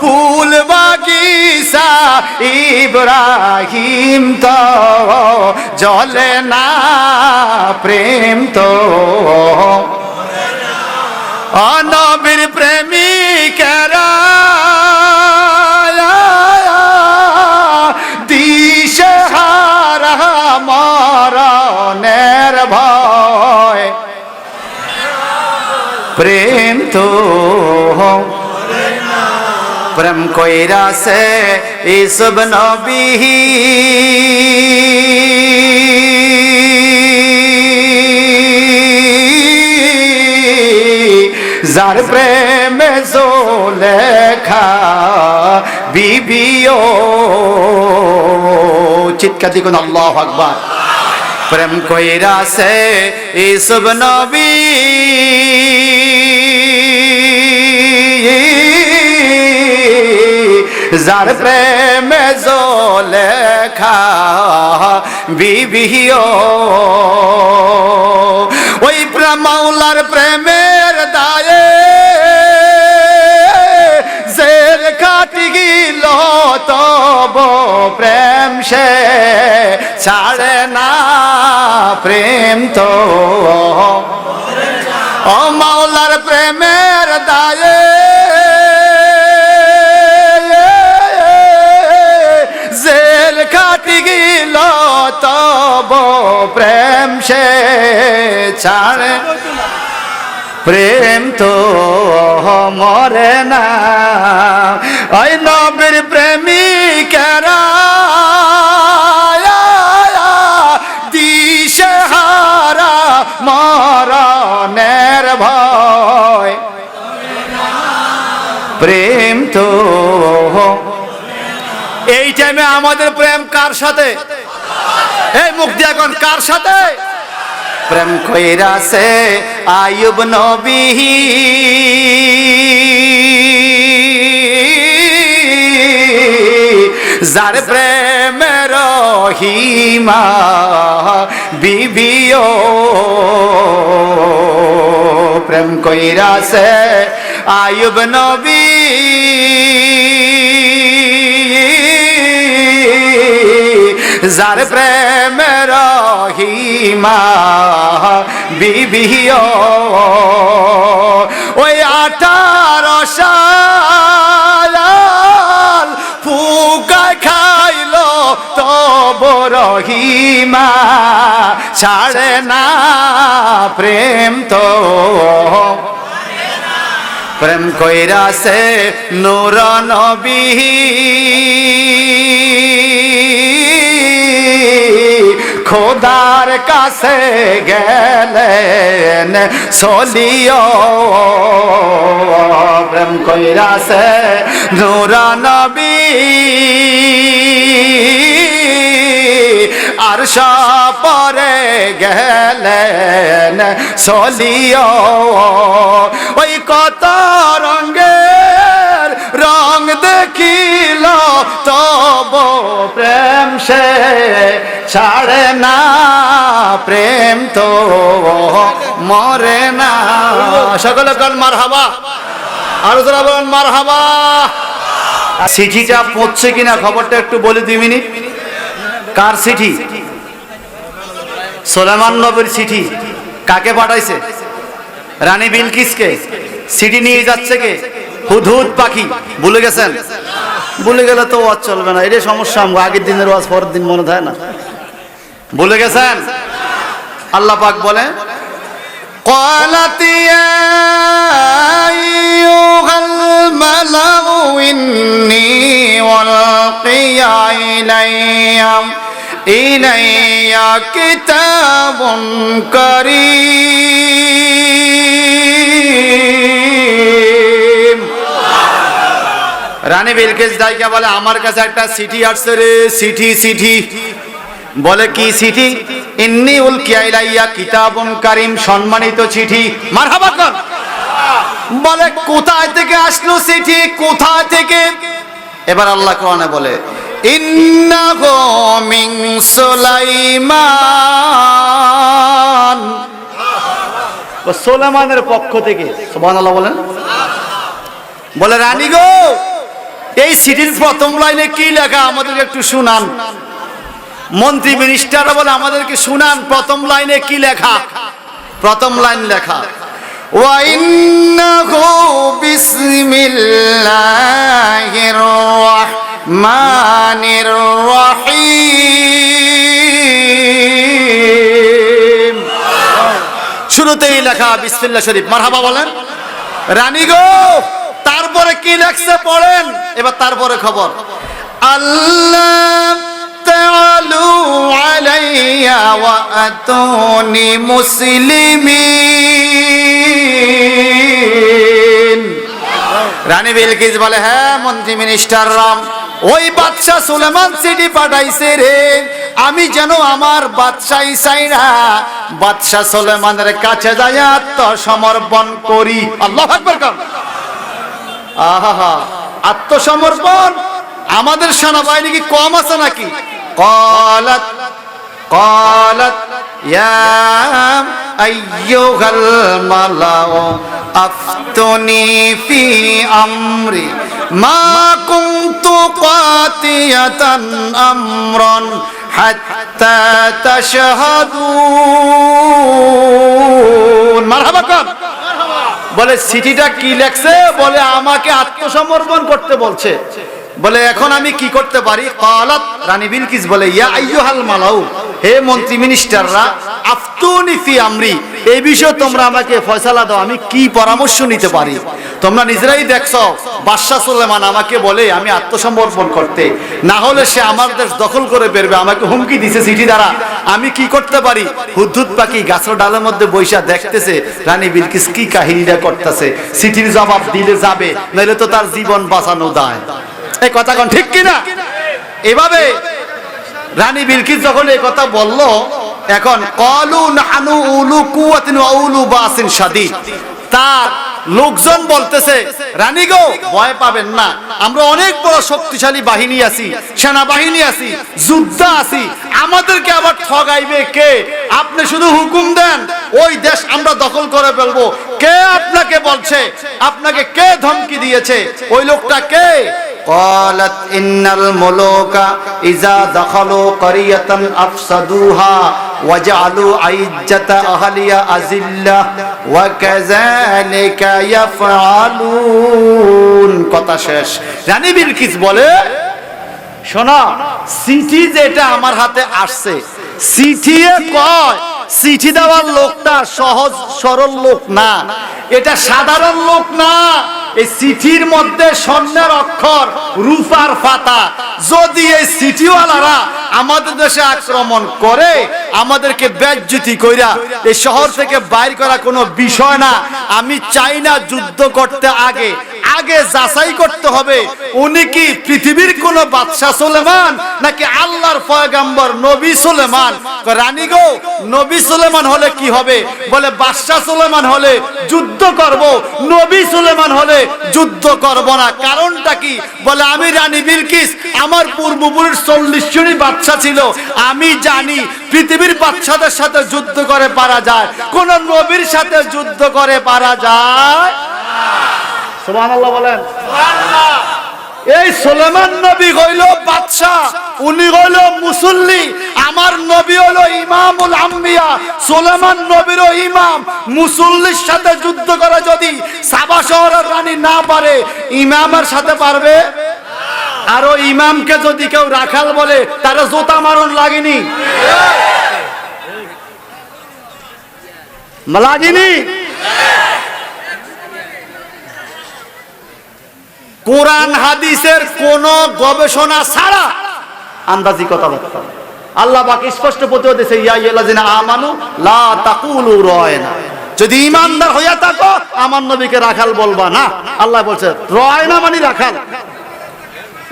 ফুল বাগিচা, ইব্রাহিম তো জ্বলে না, প্রেম তো নবীর প্রেমিকেরা দিশেহারা মরণের ভয়, প্রেম তো প্রেম কইরা সে ইসব নবী যার প্রেমে জোলেখা বিবিও। চিৎকার দিকুন আল্লাহু আকবার। প্রেম কইরা সে ইসব নবী যার প্রেমে জোলেখা বিবিও ওই মাওলার প্রেমের দায়ে জেল কাটি গিল তব প্রেম সে ছাড়ে না প্রেম তো ও মাওলার প্রেমের দায়ে জেল কাটি গিল তব প্রেম সে ছাড়ে প্রেম তো মরে না ওই নবীর প্রেমিকেরা দিশে হারা মরণের ভয় প্রেম তো এই টাইমে আমাদের প্রেম কার সাথে এই মুখ দিয়ে এখন কার সাথে প্রেম কইরাছে আয়ুব নবী যার প্রেমের রহিমা বিবিও প্রেম কইরাছে আয়ুব নবী যার প্রেমের রহিমা বিবিও ওই 18 সাল ফুকা খাইল তব রহিমা ছাড়ে না প্রেম তো প্রেম কইরাছে নূর নবী খোদার কাছে গেলেন সলিও প্রেম কইরাছে নূর নবী আরশ পরে গেলেন সলিও ওই কত রঙের রং দেখিল তব প্রেম সে ছাড়ে না প্রেম তো মরে না সকলে কল মারহাবা আর যারা বলেন মারহাবা চিঠিটা পড়ছে কিনা খবরটা একটু বলে 2 মিনিট কার চিঠি সুলাইমান নবীর চিঠি কাকে পাঠাইছে রানী বিলকিসকে চিঠি নিয়ে যাচ্ছে কে হুদহুদ পাখি ভুলে গেছেন ভুলে গেলে তো ওয়াজ চলবে না এটাই সমস্যা আমগো আগের দিনের ওয়াজ পরের দিন মনে থাকে না ভুলে গেছেন আল্লাহ পাক বলে قالت يا أيها الملأ إني ألقي إلي كتاب كريم রানী বিলকিস দাইকা বলে আমার কাছে একটা চিঠি আসছে রে চিঠি বলে কি চিঠি ইন্নী উলকিয়া ইলাইয়া কিতাবুন কারীম সম্মানিত চিঠি মারহাবা কর বলে কোথায় থেকে আসলো চিঠি কোথায় থেকে এবার আল্লাহ কোরআনে বলে ইন্নাহু মিন সুলাইমান সুলাইমানের পক্ষ থেকে সুবহানাল্লাহ বলেন বলে রানী গো এই চিঠির প্রথম লাইনে কি লেখা আমাদেরকে একটু শুনান মন্ত্রী মিনিস্টাররা বলে আমাদেরকে শুনান প্রথম লাইনে কি লেখা প্রথম লাইন লেখা ওয়া ইন্নাহু বিসমিল্লাহির রাহমানির রহিম শুরুতেই লেখা বিসমিল্লাহ শরীফ মারহাবা বলেন রানী গো তারপরে কি লেখছে পড়েন এবার তারপরে খবর আল্লাহ তাআলু আলাইয়া ওয়া আতুনি মুসলিমিন রানী বিলকিস বলে হ্যাঁ মন্ত্রী মিনিস্টার রাম ওই বাদশা সুলেমান চিঠি পাঠাইছে রে আমি যেন আমার বাদশাহী চাইরা বাদশা সুলেমানের কাছে যাই আত্মসমর্পণ করি আল্লাহু আকবার কর আহা আত্মসমর্পণ আমাদের সেনাবাহিনী কি কম আছে নাকি قالت قالت يا أيها الملأ أفتوني في أمري ما كنت قاطعة أمرا حتى تشهدون مرحبا কর বলে চিঠিটা কি লেখছে বলে আমাকে আত্মসমর্পণ করতে বলছে বলে এখন আমি কি করতে পারি ক্বালাত রানী বিলকিস বলে ইয়া আইয়ুহাল মালাউ হে মন্ত্রী মিনিস্টাররা আফতুনি ফি আমরি এই বিষয়ে তোমরা আমাকে ফয়সালা দাও আমি কি পরামর্শ নিতে পারি তোমরা নিজেরাই দেখছো বাদশা সুলেমান আমাকে বলে আমি আত্মসমর্পণ করতে না হলে সে আমার দেশ দখল করে বেরবে আমাকে হুমকি দিছে চিঠি দ্বারা আমি কি করতে পারি হুদহুদ পাখি গাছের ডালের মধ্যে বৈশা দেখতেছে রানী বিলকিস কি কাহিনীটা করতেছে চিঠির জবাব দিলে যাবে নইলে তো তার জীবন বাঁচানো দায় এই কথা কোন ঠিক কিনা এভাবে রানী বিলকিস যখন এই কথা বলল এখন ক্বালু নাহনু উলু কুওয়াতিন ওয়া উলু বাসিন শাদীদ তার লোকজন বলতেছে রানী গো ভয় পাবেন না আমরা অনেক বড় শক্তিশালী বাহিনী আছি সেনাবাহিনী আছি যোদ্ধা আছি আমাদেরকে আবার ঠগাইবে কে আপনি শুধু হুকুম দেন ওই দেশ আমরা দখল করে ফেলবো কে আপনাকে বলছে আপনাকে কে ধমকি দিয়েছে ওই লোকটা কে قالت إن الملوك إذا دخلوا قرية أفسدوها وجعلوا عزة أهلها أذلة وكذلك يفعلون কথা শেষ রানী বিলকিস বলে শোনো চিঠি যেটা আমার হাতে আসছে চিঠিয়ে কয় চিঠি দেওয়ার লোকটা সহজ সরল লোক না এটা সাধারণ লোক না এই চিঠির মধ্যে স্বর্ণের অক্ষর রূপার পাতা যদি এই চিঠিওয়ালারা আমাদের দেশে আক্রমণ করে আমাদেরকে বেজ্জতি কইরা এই শহর থেকে বাইর করা কোনো বিষয় না আমি চাই না যুদ্ধ করতে আগে আগে যাচাই করতে হবে উনি কি পৃথিবীর কোন বাদশা সুলেমান নাকি আল্লাহর পয়গম্বর নবী সুলেমান রানী গো নবী সুলেমান হলে কি হবে বলে বাদশা সুলেমান হলে যুদ্ধ করব নবী সুলেমান হলে যুদ্ধ করব না কারণটা কি বলে আমি রানী বিলকিস আমার পূর্বপুরুষ 40 জনই বাদশা ছিল আমি জানি পৃথিবীর বাদশাদের সাথে যুদ্ধ করে পারা যায় কোন নবীর সাথে যুদ্ধ করে পারা যায় সুবহানাল্লাহ বলেন সুবহানাল্লাহ এই সুলেমান নবী হইল বাদশা উনি হইল মুসল্লি আমার নবী হইল ইমামুল আম্বিয়া সুলেমান নবীরও ইমাম মুসল্লির সাথে যুদ্ধ করে যদি সাবা শহরের রানী না পারে ইমামের সাথে পারবে আর ওই ইমামকে যদি কেউ রাখাল বলে তার জোতা মারণ লাগেনি লাগেনি কোরআন হাদিসের কোন গবেষণা ছাড়া আন্দাজি কথাবার্তা আল্লাহ পাক স্পষ্ট প্রতিও দিয়েছে ইয়া আইয়ুহাল্লাযিনা আমানু লা তাকুলু রায়না যদি ঈমানদার হইয়া থাকো আমার নবীকে রাখাল বলবা না আল্লাহ বলছে রায়না মানে রাখাল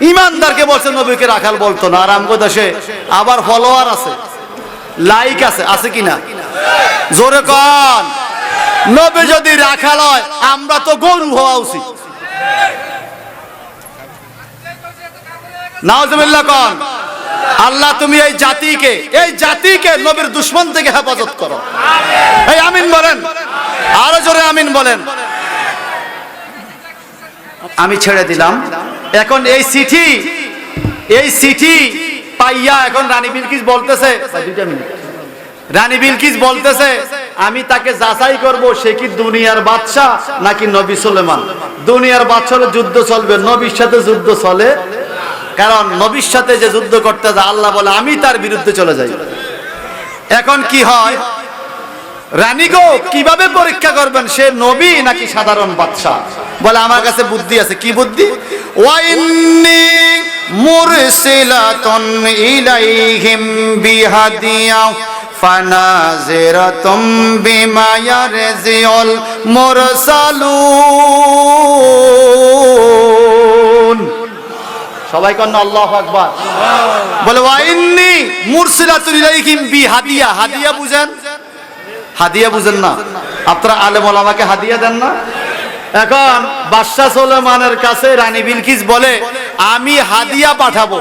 ঈমানদারকে বলছে নবীকে রাখাল বলতো না আর আমগো দেশে আবার ফলোয়ার আছে লাইক আছে আছে কিনা জোরে কোন নবী যদি রাখাল হয় আমরা তো গরু হওয়া উচিত নাউজুবিল্লাহ কোন আল্লাহ তুমি এই জাতিকে নবীর দুশমন থেকে হেফাজত করো আমিন এই আমিন বলেন আরো জোরে আমিন বলেন আমি ছেড়ে দিলাম এখন এই চিঠি পাইয়া এখন রানী বিলকিস বলতেছে রানী বিলকিস বলতেছে আমি তাকে যাচাই করব সে কি দুনিয়ার বাদশা নাকি নবী সুলেমান দুনিয়ার বাদশা হলে যুদ্ধ চলবে নবীর সাথে যুদ্ধ চলে কারণ নবীর সাথে যে যুদ্ধ করতে যায় আল্লাহ বলে আমি তার বিরুদ্ধে চলে যাই এখন কি হয় রানী গো কিভাবে পরীক্ষা করবেন সে নবী নাকি সাধারণ বাদশা বলে আমার কাছে বুদ্ধি আছে কি বুদ্ধি ওয়া ইন্নী মুরসিলাতুন ইলাইহিম বিহাদিয়া ফানাজিরাতুম বিমা ইয়ারজিউল মুরসালুন সবাই কন আল্লাহু আকবার বলে ওয়া ইন্নী মুরসিলাতুন ইলাইহিম বিহাদিয়া হাদিয়া বুঝেন হাদিয়া বুঝেন না আপনারা আলেম ওলামাকে হাদিয়া দেন না এখন বাদশা সুলেমানের কাছে রানী বিলকিস বলে আমি হাদিয়া পাঠাবো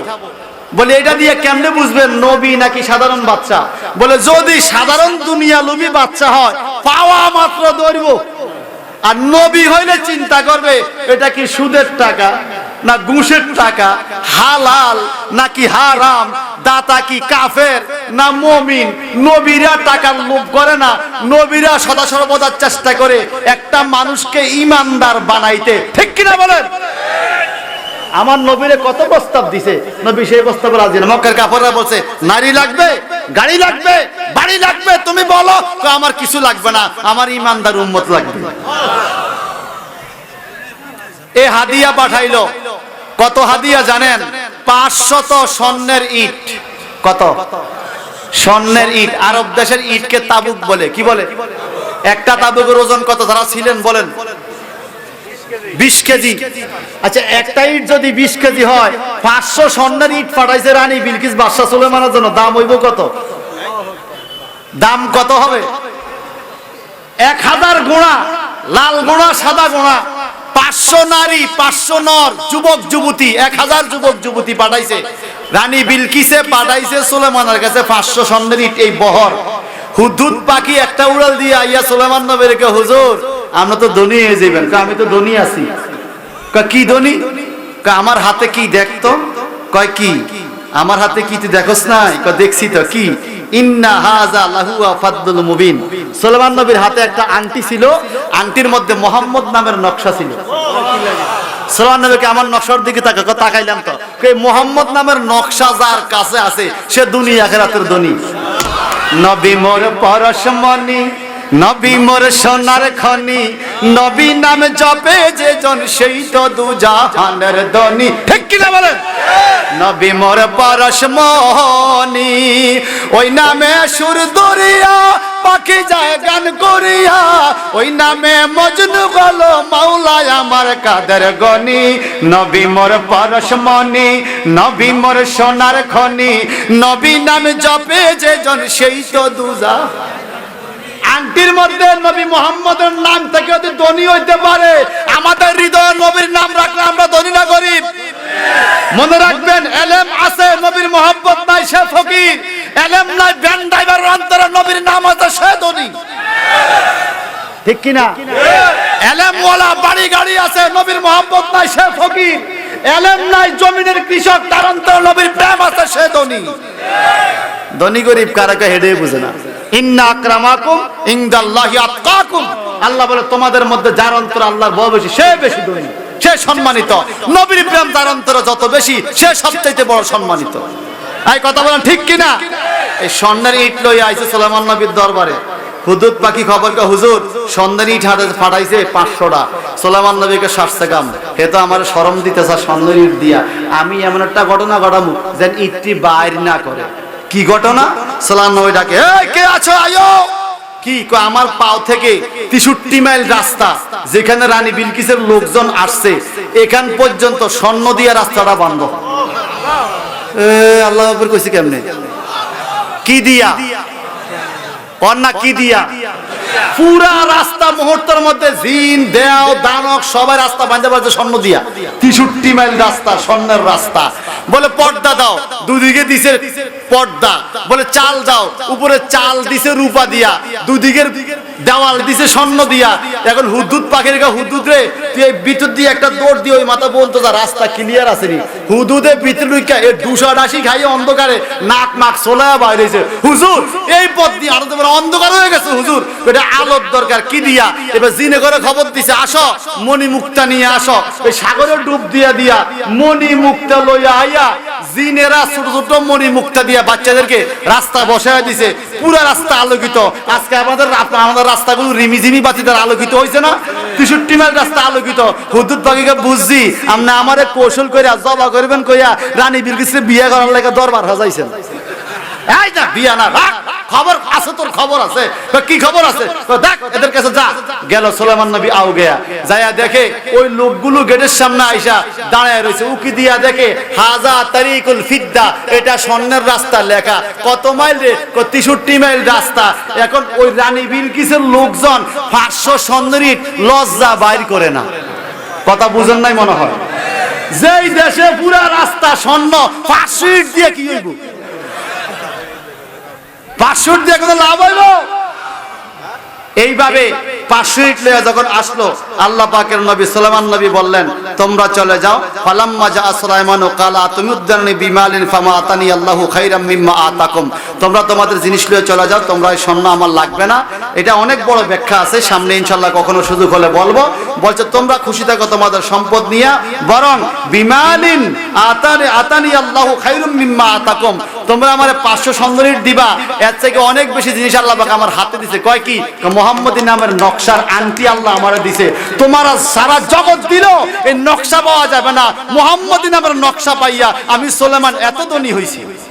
বলে এটা দিয়ে কেমনে বুঝবেন নবী নাকি সাধারণ বাচ্চা? বলে যদি সাধারণ দুনিয়া লোভী বাচ্চা হয় পাওয়া মাত্র ধরবো, আর নবী হইলে চিন্তা করবে এটা কি সুদের টাকা না ঘুষের টাকা, হালাল নাকি হারাম, দাতা কি কাফের না মুমিন। নবীরা টাকার লোভ করে না, নবীরা সদা সর্বদা চেষ্টা করে একটা মানুষকে ঈমানদার বানাইতে। ঠিক কিনা বলেন? আমার নবীরে কত প্রস্তাব দিছে, নবী সেই প্রস্তাবে রাজি না। মক্কার কাফেররা বলছে নারী লাগবে, গাড়ি লাগবে, বাড়ি লাগবে, তুমি বলো। তো আমার কিছু লাগবে না, আমার ঈমানদার উম্মত লাগবে। এ হাদিয়া পাঠাইলো। কত হাদিয়া জানেন? 500 স্বর্ণের ইট। কত? স্বর্ণের ইট। আরব দেশের ইটকে তাবুক বলে। কি বলে? একটা তাবুকের ওজন কত যারা ছিলেন বলেন? 20 কেজি। আচ্ছা, একটা ইট যদি 20 কেজি হয়, 500 স্বর্ণের ইট পাঠাইছে রানী বিলকিস বাদশাহ সুলেমানের জন্য। দাম হইব কত? দাম কত হবে? 1000 গোড়া, লাল গোড়া, সাদা গোড়া, 500 নারী, 500 নর, যুবক যুবতী, 1000 যুবক যুবতী পাঠাইছে রানী বিলকিসে, পাঠাইছে সুলেমানের কাছে 500 স্বর্ণের ইট। এই বহর হুদহুদ পাখি একটা উড়াল দিয়ে আইয়া সুলেমান নবীকে, হুজুর আমরা তো ধনী হয়ে যাবেন। আমি তো ধনী আছি। কি ধনী? আমার হাতে কি দেখতো? কয় কি? আমার হাতে কি তুই দেখোস নাই? দেখছি তো। কি? ইন্না হাযা লাহুয়া ফাদলুল মুবিন। সুলেমান নবীর হাতে একটা আংটি ছিল, আংটির মধ্যে মোহাম্মদ নামের নকশা ছিল। সুলেমান নবীকে আমার নকশার দিকে তাকাইলাম তো, মোহাম্মদ নামের নকশা যার কাছে আছে সে দুনিয়া আখিরাতের ধনী। নবী মোর পরশমণি, নবী মোর সোনার খনি, নবী নাম জপে যে জন সেই তো দুজাহানের ধনী। ঠিক কিনা বলেন? নবী মোর পরশমণি, ওই নামে সুর দরিয়া পাখি যায় গান করিয়া, ওই নামে মজনু হলো মাওলায় আমার কাদের গনি। নবী মোর পরশমণি, নবী মোর সোনার খনি, নবী নাম জপে যে জন সেই তো দুজা। আংটির মধ্যে নবী মুহাম্মদের নাম থেকে যদি ধনী হইতে পারে, আমাদের হৃদয়ে নবীর নাম রাখলে আমরা ধনী না গরিব? মনে রাখবেন, এলেম আছে নবীর মহব্বত নাই সে ফকির, এলেম নাই ভ্যান ড্রাইভারের অন্তরে নবীর নাম আছে সে ধনী। ঠিক কিনা? এলেম ওয়ালা বাড়ি গাড়ি আছে নবীর মহব্বত নাই সে ফকির, এলেম নাই জমিনের কৃষক তার অন্তরে নবীর প্রেম আছে সে ধনী। ধনী গরিব কারাকে হেডে বুঝে না। ইন্না আকরামাকুম ইনদাল্লাহি আতকাকুম। আল্লাহ বলে তোমাদের মধ্যে যার অন্তরে আল্লাহর ভয় বেশি সে বেশি ধনী, সে সম্মানিত। নবীর প্রেম যার অন্তরে যত বেশি সে সবচাইতে বড় সম্মানিত। এই কথা বলেন ঠিক কিনা? এই স্বর্ণের ইট লইয়া আইছে সুলেমান নবীর দরবারে। হুদহুদ পাখি খবর কা, হুজুর স্বর্ণের ইট হাতে ফাটাইছে 500টা। সুলেমান নবীকে শাস্তে কাম, হে তো আমার শরম দিতেছে স্বর্ণের ইট দিয়া। আমি এমন একটা ঘটনা ঘটামু যেন ইটটি বাইর না করে। কি ঘটনা? সুলেমান নবী ডাকে, এই কে আছো আয়ো। কি? আমার পাও থেকে 63 মাইল রাস্তা, যেখানে রানী বিলকিসের লোকজন আসছে, এখান পর্যন্ত স্বর্ণ দিয়া রাস্তাটা বন্ধ। আল্লাহ আকবার কইছি কেমনে? কি দিয়া? অন্না কি দিয়া? পুরা রাস্তা মুহূর্তের মধ্যে জিন দেও দানব সবাই রাস্তা বাঁধতে পারছে স্বর্ণ দিয়া। 63 মাইল রাস্তা, স্বর্ণের রাস্তা। বলে পর্দা দাও, দুদিকে দিছে পর্দা। বলে চাল দাও, উপরে চাল দিছে রূপা দিয়া, দুদিকের দেওয়াল দিছে স্বর্ণ দিয়া। এখন হুদহুদ পাখির গা, হুদহুদ রে তুই এই ভিতর দিয়ে একটা দৌড় দিয়ে ওই মাথা বলতো যা রাস্তা ক্লিয়ার আছে নি। হুদহুদে ভিতর লুইকা এ ডুসাডাসি খাইয়ে অন্ধকারে নাক মাক সোলা বাইরেছে। হুজুর এই পথ দিয়ে আরো তোমার অন্ধকার হয়ে গেছে হুজুর, এটা আলোর দরকার। কি দিয়া? এবার জিনে করে খবর দিছে, আসো মণি মুক্তা নিয়ে আসো। ওই সাগরে ডুব দিয়া দিয়া মণি মুক্তা লইয়া আইয়া জিনেরা ছোট ছোট মণি মুক্তা দিয়া বাচ্চাদেরকে রাস্তা বসায় দিছে। পুরা রাস্তা আলোকিত। আজকে আমাদের রাস্তাগুলো রিমিঝিমি বাতিদার আলোকিত হয়েছে না? 63 মাইল রাস্তা আলোকিত। হুদহুদ পাখিকে বুঝছি আপনি আমারে কৌশল কইরা জবা করবেন কইয়া রানী বিলকিসের বিয়ে করার লাগা দরবার সাজাইছেন। এই না বিয়া না, রাখ, খবর আছে তোর, খবর আছে। কি খবর আছে? দেখ এদের কাছে যা। গেল সুলেমান নবী আও গেয়া, যায়া দেখে ওই লোকগুলো গেটের সামনে আইসা দাঁড়ায় রয়েছে। উকি দিয়া দেখে হাজা তারিকুল ফিদ্দা, এটা স্বর্ণের রাস্তা লেখা। কত মাইল রে? 63 মাইল রাস্তা। এখন ওই রানী বিলকিসের লোকজন 500 স্বর্ণের ইট লজ্জা বাইর করে না। কথা বুঝেন নাই মনে হয়? যেই দেশে পুরা রাস্তা স্বর্ণ, 500 ইট দিয়ে কি হইব? 500 ইট দিয়ে কোনো লাভ হইব? এইভাবে 500 ইট লইয়া যখন আসলো, আল্লাহ পাকের নবী সুলাইমান নবী বললেন তোমরা চলে যাও। ফালাম্মা জা সুলাইমানু কালা তুমুদ্দানি বিমালিন ফামা আতানি আল্লাহু খাইরাম মিম্মা আতাকুম। তোমরা তোমাদের জিনিস লইয়া চলে যাও, তোমরা এই স্বর্ণ আমার লাগবে না। এটা অনেক বড় ব্যাখ্যা আছে, সামনে ইনশাআল্লাহ কখনো সুযোগ হলে বলবো। বলছে তোমরা খুশি থাকো তোমাদের সম্পদ নিয়ে, বরং বিমালিন আতানি আল্লাহু খাইরাম মিম্মা আতাকুম, তোমরা আমারে 500 স্বর্ণ ইট দিবা, এর থেকে অনেক বেশি জিনিস আল্লাহ পাক আমার হাতে দিছে। কয় কি? মুহাম্মদী নামের নকশার আংটি আল্লাহ আমারে দিছে। তোমার সারা জগৎ দিল এই নকশা পাওয়া যাবে না, মুহাম্মদী নামের নকশা পাইয়া আমি সুলাইমান এত ধনী হইছি।